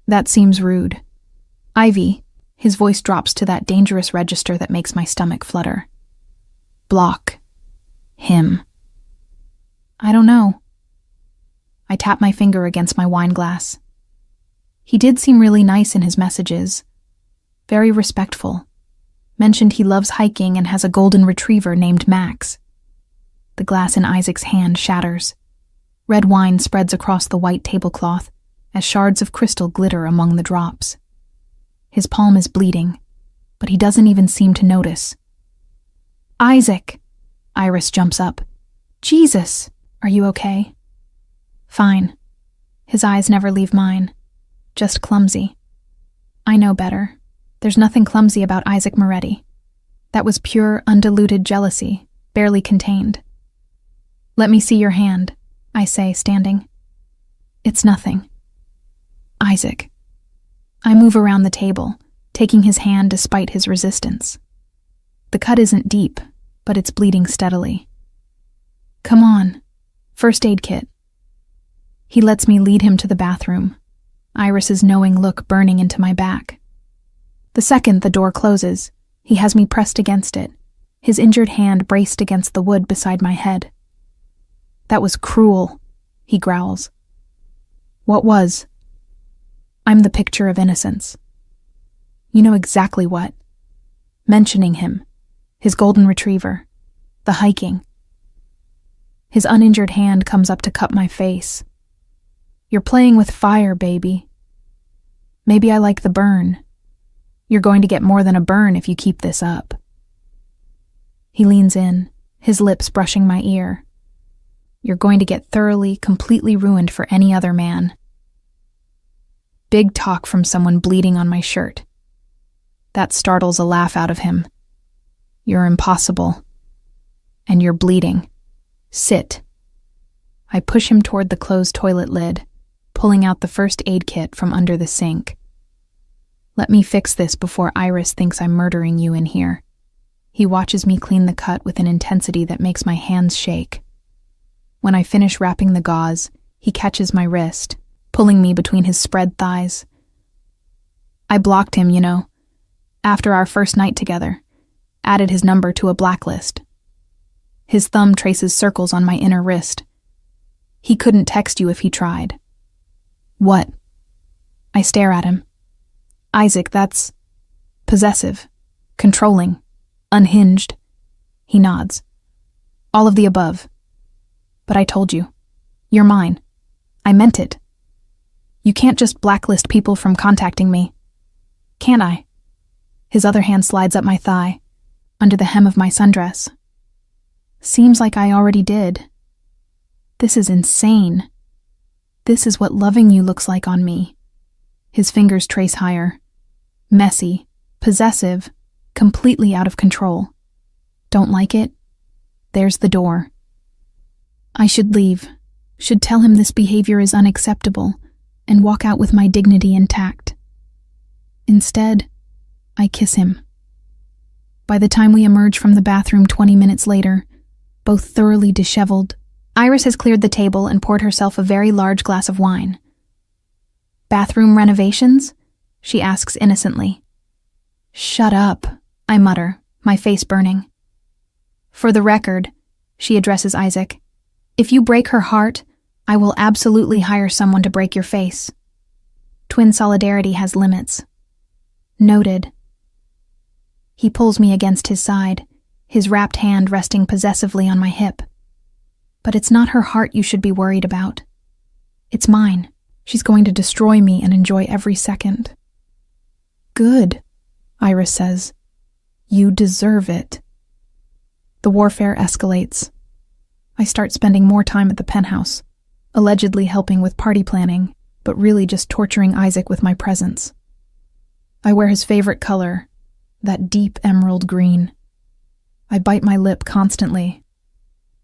That seems rude. Ivy, his voice drops to that dangerous register that makes my stomach flutter. Block him. I don't know. I tap my finger against my wine glass. He did seem really nice in his messages. Very respectful. Mentioned he loves hiking and has a golden retriever named Max. The glass in Isaac's hand shatters. Red wine spreads across the white tablecloth as shards of crystal glitter among the drops. His palm is bleeding, but he doesn't even seem to notice. Isaac! Iris jumps up. Jesus! Are you okay? Fine. His eyes never leave mine. just clumsy. I know better. There's nothing clumsy about Isaac Moretti. That was pure, undiluted jealousy, barely contained. Let me see your hand, I say, standing. It's nothing. Isaac. I move around the table, taking his hand despite his resistance. The cut isn't deep, but it's bleeding steadily. Come on. First aid kit. He lets me lead him to the bathroom, Iris's knowing look burning into my back. The second the door closes, he has me pressed against it, his injured hand braced against the wood beside my head. That was cruel, he growls. What was? I'm the picture of innocence. You know exactly what. Mentioning him, his golden retriever, the hiking. His uninjured hand comes up to cup my face. You're playing with fire, baby. Maybe I like the burn. You're going to get more than a burn if you keep this up. He leans in, his lips brushing my ear. You're going to get thoroughly, completely ruined for any other man. Big talk from someone bleeding on my shirt. That startles a laugh out of him. You're impossible. And you're bleeding. Sit. I push him toward the closed toilet lid, pulling out the first aid kit from under the sink. Let me fix this before Iris thinks I'm murdering you in here. He watches me clean the cut with an intensity that makes my hands shake. When I finish wrapping the gauze, he catches my wrist, pulling me between his spread thighs. I blocked him, you know, after our first night together, added his number to a blacklist. His thumb traces circles on my inner wrist. He couldn't text you if he tried. What? I stare at him. Isaac, that's possessive, controlling, unhinged. He nods. All of the above. But I told you. You're mine. I meant it. You can't just blacklist people from contacting me. Can I? His other hand slides up my thigh, under the hem of my sundress. Seems like I already did. This is insane. This is what loving you looks like on me. His fingers trace higher. Messy, possessive, completely out of control. Don't like it? There's the door. I should leave, should tell him this behavior is unacceptable, and walk out with my dignity intact. Instead, I kiss him. By the time we emerge from the bathroom 20 minutes later, both thoroughly disheveled, Iris has cleared the table and poured herself a very large glass of wine. Bathroom renovations? She asks innocently. Shut up, I mutter, my face burning. For the record, she addresses Isaac, if you break her heart, I will absolutely hire someone to break your face. Twin solidarity has limits. Noted. He pulls me against his side, his wrapped hand resting possessively on my hip. But it's not her heart you should be worried about. It's mine. She's going to destroy me and enjoy every second. Good, Iris says. You deserve it. The warfare escalates. I start spending more time at the penthouse, allegedly helping with party planning, but really just torturing Isaac with my presence. I wear his favorite color, that deep emerald green. I bite my lip constantly.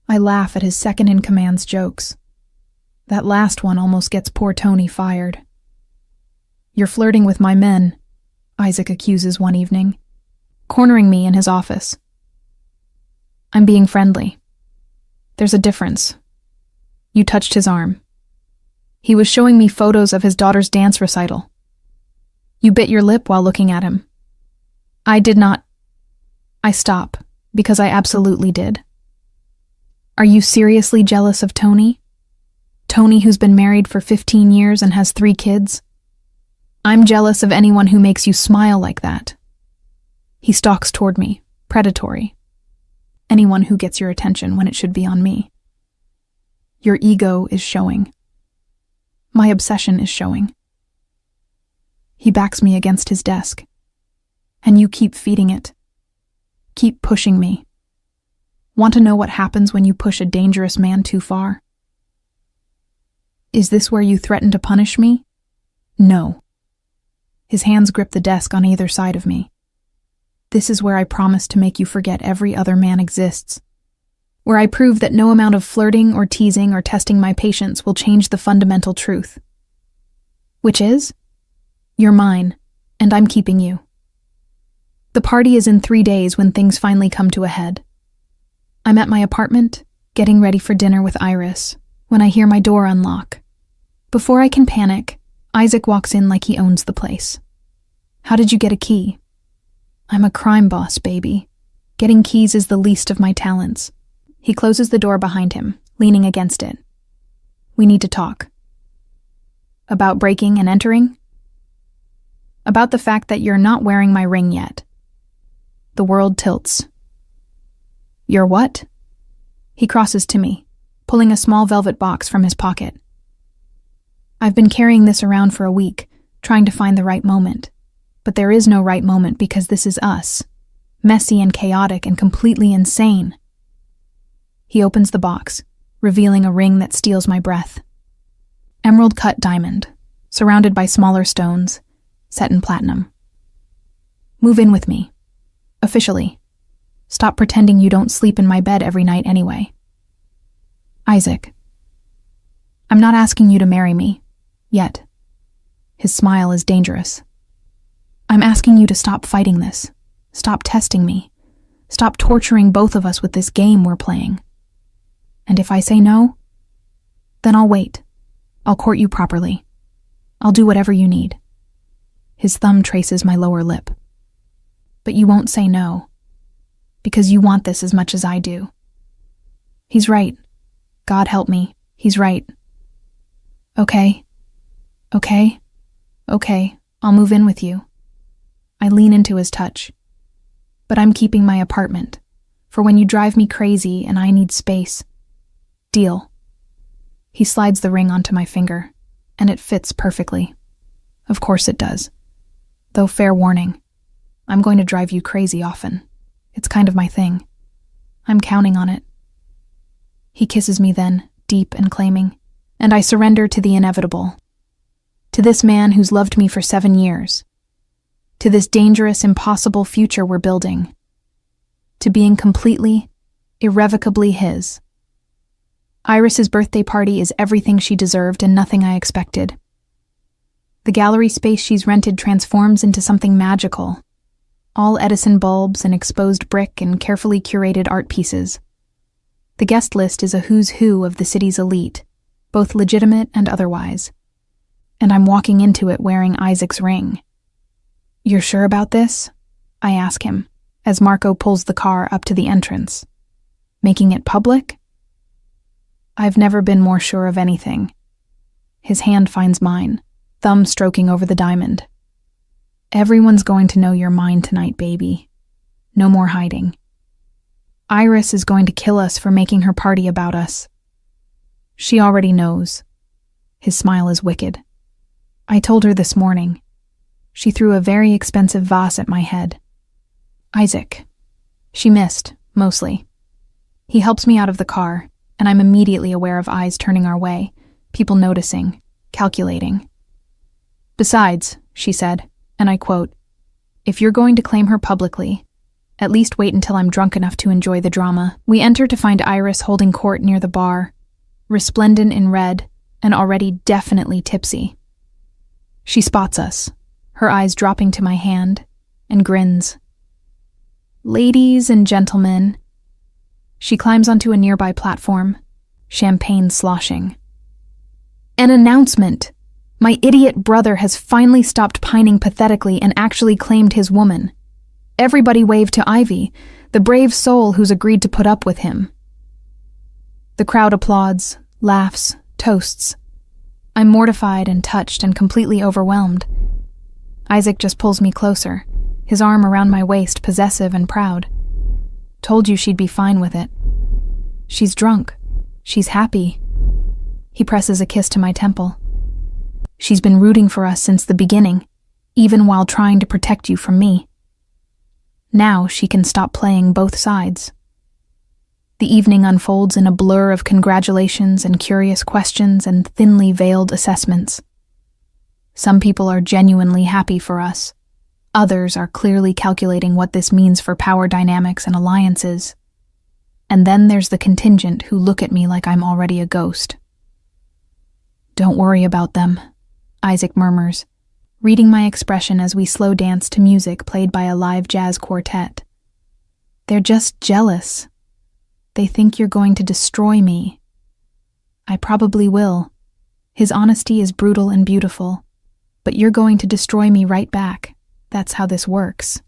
I laugh at his second-in-command's jokes. That last one almost gets poor Tony fired. You're flirting with my men, Isaac accuses one evening, cornering me in his office. I'm being friendly. There's a difference. You touched his arm. He was showing me photos of his daughter's dance recital. You bit your lip while looking at him. I did not. I stop, because I absolutely did. Are you seriously jealous of Tony? Tony, who's been married for 15 years and has 3 kids? I'm jealous of anyone who makes you smile like that. He stalks toward me, predatory. Anyone who gets your attention when it should be on me. Your ego is showing. My obsession is showing. He backs me against his desk. And you keep feeding it. Keep pushing me. Want to know what happens when you push a dangerous man too far? Is this where you threaten to punish me? No. His hands grip the desk on either side of me. This is where I promise to make you forget every other man exists. Where I prove that no amount of flirting or teasing or testing my patience will change the fundamental truth. Which is, you're mine, and I'm keeping you. The party is in 3 days when things finally come to a head. I'm at my apartment, getting ready for dinner with Iris, when I hear my door unlock. Before I can panic, Isaac walks in like he owns the place. How did you get a key? I'm a crime boss, baby. Getting keys is the least of my talents. He closes the door behind him, leaning against it. We need to talk. About breaking and entering? About the fact that you're not wearing my ring yet. The world tilts. You're what? He crosses to me, pulling a small velvet box from his pocket. I've been carrying this around for a week, trying to find the right moment. But there is no right moment because this is us. Messy and chaotic and completely insane. He opens the box, revealing a ring that steals my breath. Emerald-cut diamond, surrounded by smaller stones, set in platinum. Move in with me. Officially. Stop pretending you don't sleep in my bed every night anyway. Isaac. I'm not asking you to marry me. Yet. His smile is dangerous. I'm asking you to stop fighting this. Stop testing me. Stop torturing both of us with this game we're playing. And if I say no, then I'll wait. I'll court you properly. I'll do whatever you need. His thumb traces my lower lip. But you won't say no, because you want this as much as I do. He's right. God help me. He's right. Okay. Okay. Okay. I'll move in with you. I lean into his touch. But I'm keeping my apartment, for when you drive me crazy and I need space. Deal. He slides the ring onto my finger, and it fits perfectly. Of course it does. Though fair warning, I'm going to drive you crazy often. It's kind of my thing. I'm counting on it. He kisses me then, deep and claiming, and I surrender to the inevitable. To this man who's loved me for 7 years. To this dangerous, impossible future we're building. To being completely, irrevocably his. Iris's birthday party is everything she deserved and nothing I expected. The gallery space she's rented transforms into something magical. All Edison bulbs and exposed brick and carefully curated art pieces. The guest list is a who's who of the city's elite, both legitimate and otherwise. And I'm walking into it wearing Isaac's ring. You're sure about this? I ask him, as Marco pulls the car up to the entrance. Making it public? I've never been more sure of anything. His hand finds mine, thumb stroking over the diamond. Everyone's going to know you're mine tonight, baby. No more hiding. Iris is going to kill us for making her party about us. She already knows. His smile is wicked. I told her this morning. She threw a very expensive vase at my head. Isaac. She missed, mostly. He helps me out of the car, and I'm immediately aware of eyes turning our way, people noticing, calculating. Besides, she said, and I quote, if you're going to claim her publicly, at least wait until I'm drunk enough to enjoy the drama. We enter to find Iris holding court near the bar, resplendent in red, and already definitely tipsy. She spots us, her eyes dropping to my hand, and grins. Ladies and gentlemen. She climbs onto a nearby platform, champagne sloshing. An announcement! My idiot brother has finally stopped pining pathetically and actually claimed his woman. Everybody waved to Ivy, the brave soul who's agreed to put up with him. The crowd applauds, laughs, toasts. I'm mortified and touched and completely overwhelmed. Isaac just pulls me closer, his arm around my waist, possessive and proud. Told you she'd be fine with it. She's drunk. She's happy. He presses a kiss to my temple. She's been rooting for us since the beginning, even while trying to protect you from me. Now she can stop playing both sides. The evening unfolds in a blur of congratulations and curious questions and thinly veiled assessments. Some people are genuinely happy for us. Others are clearly calculating what this means for power dynamics and alliances. And then there's the contingent who look at me like I'm already a ghost. "Don't worry about them," Isaac murmurs, reading my expression as we slow dance to music played by a live jazz quartet. "They're just jealous. They think you're going to destroy me." "I probably will. His honesty is brutal and beautiful. But you're going to destroy me right back. That's how this works."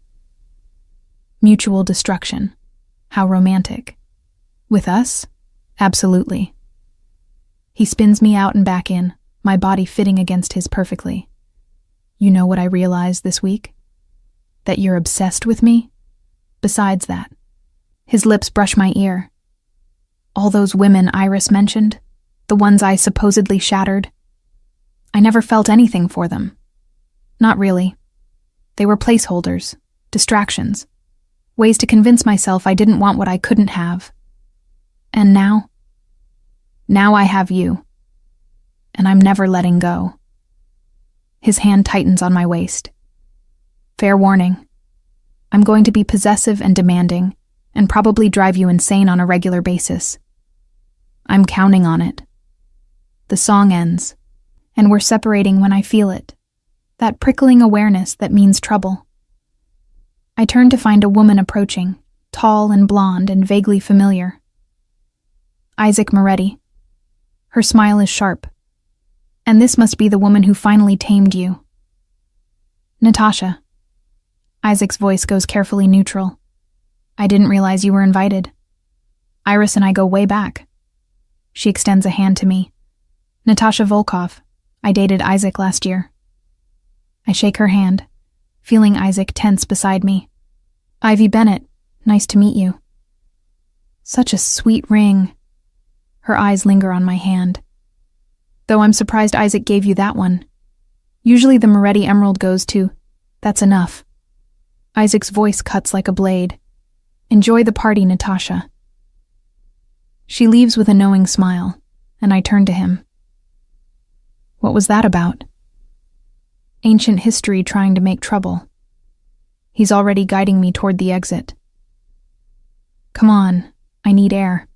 Mutual destruction. How romantic. With us? Absolutely. He spins me out and back in, my body fitting against his perfectly. "You know what I realized this week? That you're obsessed with me? Besides that." His lips brush my ear. "All those women Iris mentioned, the ones I supposedly shattered, I never felt anything for them. Not really. They were placeholders, distractions, ways to convince myself I didn't want what I couldn't have. And now I have you. And I'm never letting go." His hand tightens on my waist. "Fair warning. I'm going to be possessive and demanding, and probably drive you insane on a regular basis. I'm counting on it." The song ends, and we're separating when I feel it, that prickling awareness that means trouble. I turn to find a woman approaching, tall and blonde and vaguely familiar. Isaac Moretti. Her smile is sharp. "And this must be the woman who finally tamed you." "Natasha." Isaac's voice goes carefully neutral. "I didn't realize you were invited. Iris and I go way back." She extends a hand to me. "Natasha Volkov. I dated Isaac last year." I shake her hand, feeling Isaac tense beside me. "Ivy Bennett. Nice to meet you." "Such a sweet ring." Her eyes linger on my hand. "Though I'm surprised Isaac gave you that one. Usually the Moretti emerald goes to, 'That's enough.'" Isaac's voice cuts like a blade. "Enjoy the party, Natasha." She leaves with a knowing smile, and I turn to him. "What was that about?" Ancient history trying to make trouble. He's already guiding me toward the exit. "Come on, I need air."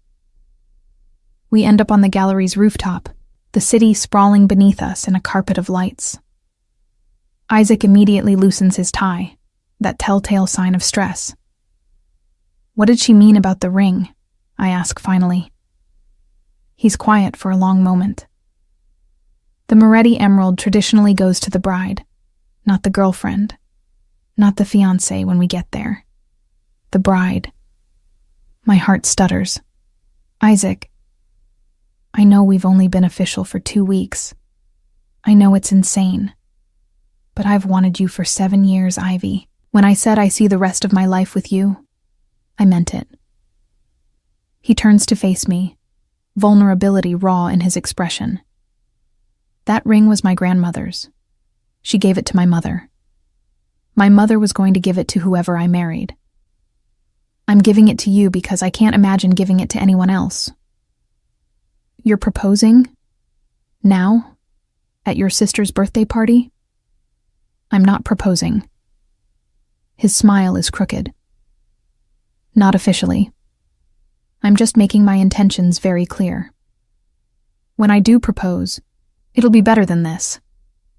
We end up on the gallery's rooftop, the city sprawling beneath us in a carpet of lights. Isaac immediately loosens his tie, that telltale sign of stress. "What did she mean about the ring?" I ask finally. He's quiet for a long moment. "The Moretti emerald traditionally goes to the bride, not the girlfriend, not the fiancée when we get there. The bride." My heart stutters. "Isaac, I know we've only been official for 2 weeks. I know it's insane. But I've wanted you for 7 years, Ivy. When I said I see the rest of my life with you, I meant it." He turns to face me, vulnerability raw in his expression. "That ring was my grandmother's. She gave it to my mother. My mother was going to give it to whoever I married. I'm giving it to you because I can't imagine giving it to anyone else." "You're proposing? Now? At your sister's birthday party?" "I'm not proposing." His smile is crooked. "Not officially. I'm just making my intentions very clear. When I do propose, it'll be better than this.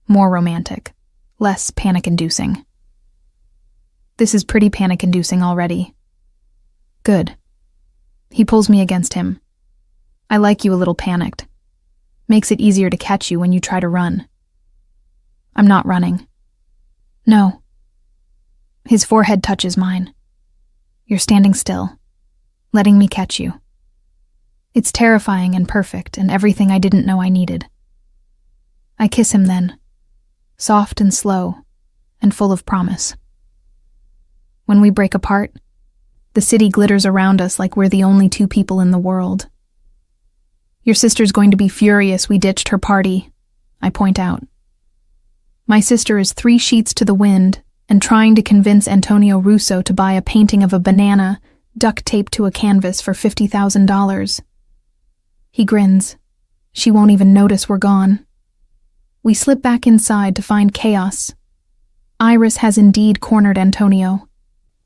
More romantic. Less panic-inducing." "This is pretty panic-inducing already." "Good." He pulls me against him. "I like you a little panicked. Makes it easier to catch you when you try to run." "I'm not running." "No." His forehead touches mine. "You're standing still, letting me catch you. It's terrifying and perfect and everything I didn't know I needed." I kiss him then, soft and slow, and full of promise. When we break apart, the city glitters around us like we're the only 2 people in the world. "Your sister's going to be furious we ditched her party," I point out. "My sister is 3 sheets to the wind and trying to convince Antonio Russo to buy a painting of a banana duct taped to a canvas for $50,000. He grins. "She won't even notice we're gone." We slip back inside to find chaos. Iris has indeed cornered Antonio,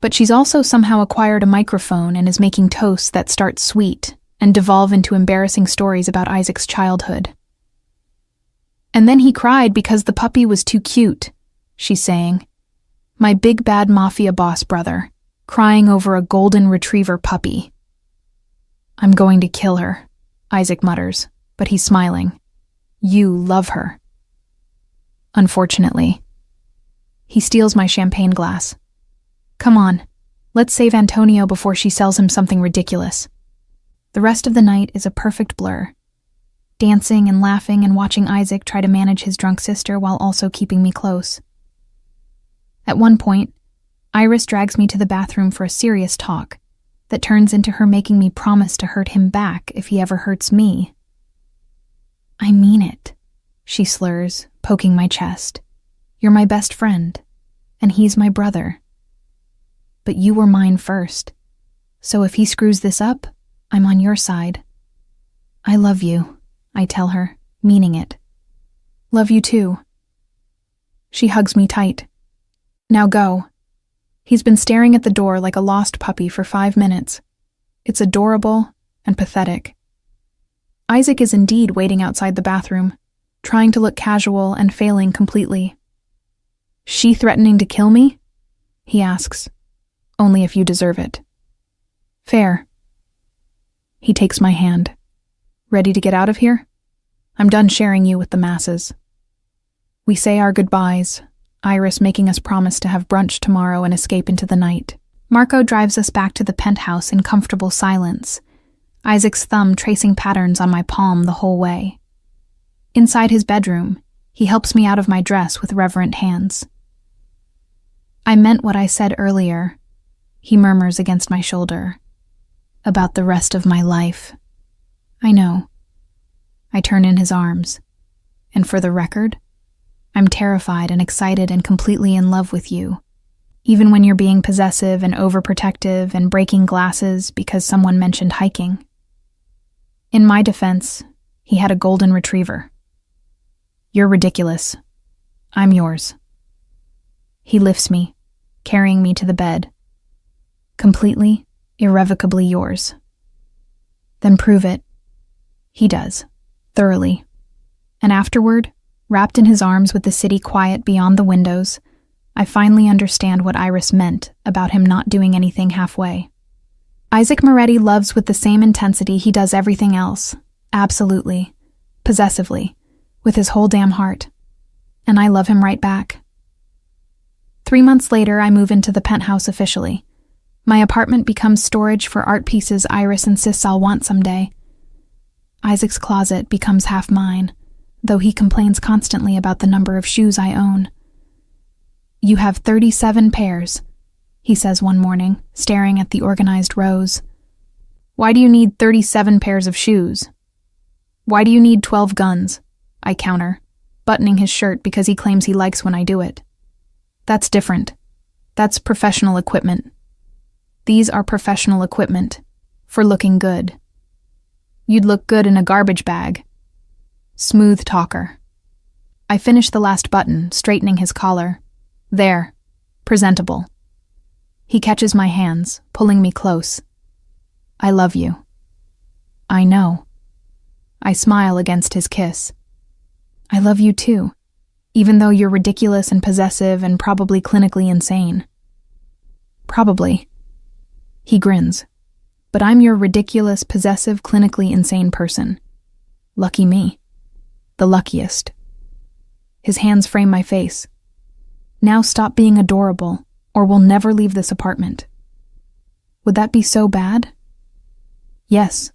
but she's also somehow acquired a microphone and is making toasts that start sweet and devolve into embarrassing stories about Isaac's childhood. And then he cried because the puppy was too cute, she's saying. My big bad mafia boss brother, crying over a golden retriever puppy. I'm going to kill her, Isaac mutters, but he's smiling. You love her. Unfortunately. He steals my champagne glass. Come on, let's save Antonio before she sells him something ridiculous. The rest of the night is a perfect blur. Dancing and laughing and watching Isaac try to manage his drunk sister while also keeping me close. At one point, Iris drags me to the bathroom for a serious talk that turns into her making me promise to hurt him back if he ever hurts me. I mean it, she slurs, poking my chest. You're my best friend, and he's my brother. But you were mine first, so if he screws this up, I'm on your side. I love you, I tell her, meaning it. Love you too. She hugs me tight. Now go. He's been staring at the door like a lost puppy for 5 minutes. It's adorable and pathetic. Isaac is indeed waiting outside the bathroom, trying to look casual and failing completely. She threatening to kill me? He asks. Only if you deserve it. Fair. He takes my hand. Ready to get out of here? I'm done sharing you with the masses. We say our goodbyes, Iris making us promise to have brunch tomorrow and escape into the night. Marco drives us back to the penthouse in comfortable silence, Isaac's thumb tracing patterns on my palm the whole way. Inside his bedroom, he helps me out of my dress with reverent hands. I meant what I said earlier, he murmurs against my shoulder. About the rest of my life. I know. I turn in his arms. And for the record, I'm terrified and excited and completely in love with you, even when you're being possessive and overprotective and breaking glasses because someone mentioned hiking. In my defense, he had a golden retriever. You're ridiculous. I'm yours. He lifts me, carrying me to the bed. Completely, irrevocably yours. Then prove it. He does, thoroughly. And afterward, wrapped in his arms with the city quiet beyond the windows, I finally understand what Iris meant about him not doing anything halfway. Isaac Moretti loves with the same intensity he does everything else, absolutely, possessively, with his whole damn heart. And I love him right back. 3 months later, I move into the penthouse officially. My apartment becomes storage for art pieces Iris insists I'll want someday. Isaac's closet becomes half mine, though he complains constantly about the number of shoes I own. You have 37 pairs, he says one morning, staring at the organized rows. Why do you need 37 pairs of shoes? Why do you need 12 guns? I counter, buttoning his shirt because he claims he likes when I do it. That's different. That's professional equipment. These are professional equipment for looking good. You'd look good in a garbage bag. Smooth talker. I finish the last button, straightening his collar. There. Presentable. He catches my hands, pulling me close. I love you. I know. I smile against his kiss. I love you too, even though you're ridiculous and possessive and probably clinically insane. Probably. He grins. But I'm your ridiculous, possessive, clinically insane person. Lucky me. The luckiest. His hands frame my face. Now stop being adorable, or we'll never leave this apartment. Would that be so bad? Yes,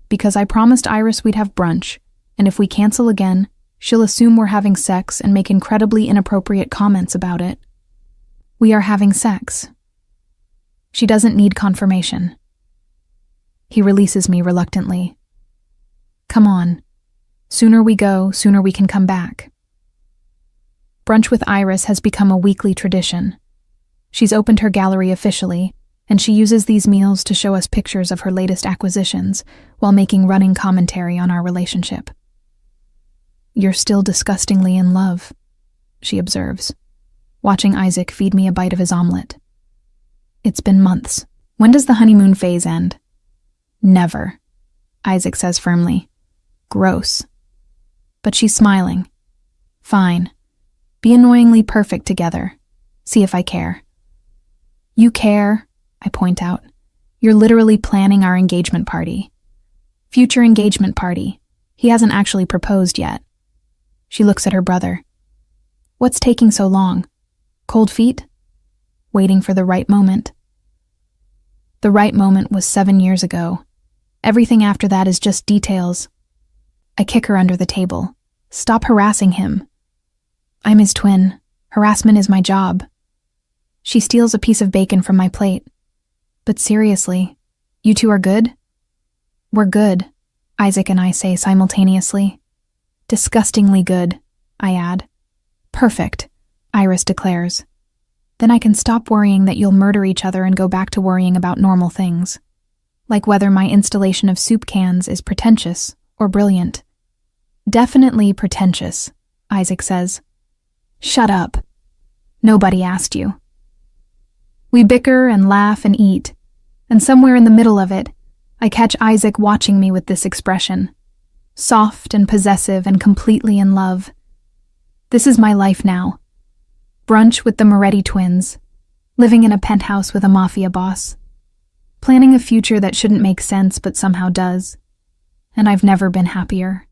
because I promised Iris we'd have brunch, and if we cancel again, she'll assume we're having sex and make incredibly inappropriate comments about it. We are having sex. She doesn't need confirmation. He releases me reluctantly. Come on. Sooner we go, sooner we can come back. Brunch with Iris has become a weekly tradition. She's opened her gallery officially, and she uses these meals to show us pictures of her latest acquisitions while making running commentary on our relationship. "You're still disgustingly in love," she observes, watching Isaac feed me a bite of his omelet. "It's been months. When does the honeymoon phase end?" "Never," Isaac says firmly. "Gross." But she's smiling. "Fine. Be annoyingly perfect together. See if I care." "You care," I point out. "You're literally planning our engagement party." "Future engagement party. He hasn't actually proposed yet." She looks at her brother. "What's taking so long? Cold feet?" "Waiting for the right moment." The right moment was 7 years ago. Everything after that is just details. I kick her under the table. "Stop harassing him." "I'm his twin. Harassment is my job." She steals a piece of bacon from my plate. "But seriously, you two are good?" "We're good," Isaac and I say simultaneously. "Disgustingly good," I add. "Perfect," Iris declares. "Then I can stop worrying that you'll murder each other and go back to worrying about normal things. Like whether my installation of soup cans is pretentious or brilliant." "Definitely pretentious," Isaac says. "Shut up. Nobody asked you." We bicker and laugh and eat, and somewhere in the middle of it, I catch Isaac watching me with this expression. Soft and possessive and completely in love. This is my life now. Brunch with the Moretti twins, living in a penthouse with a mafia boss, planning a future that shouldn't make sense but somehow does, and I've never been happier.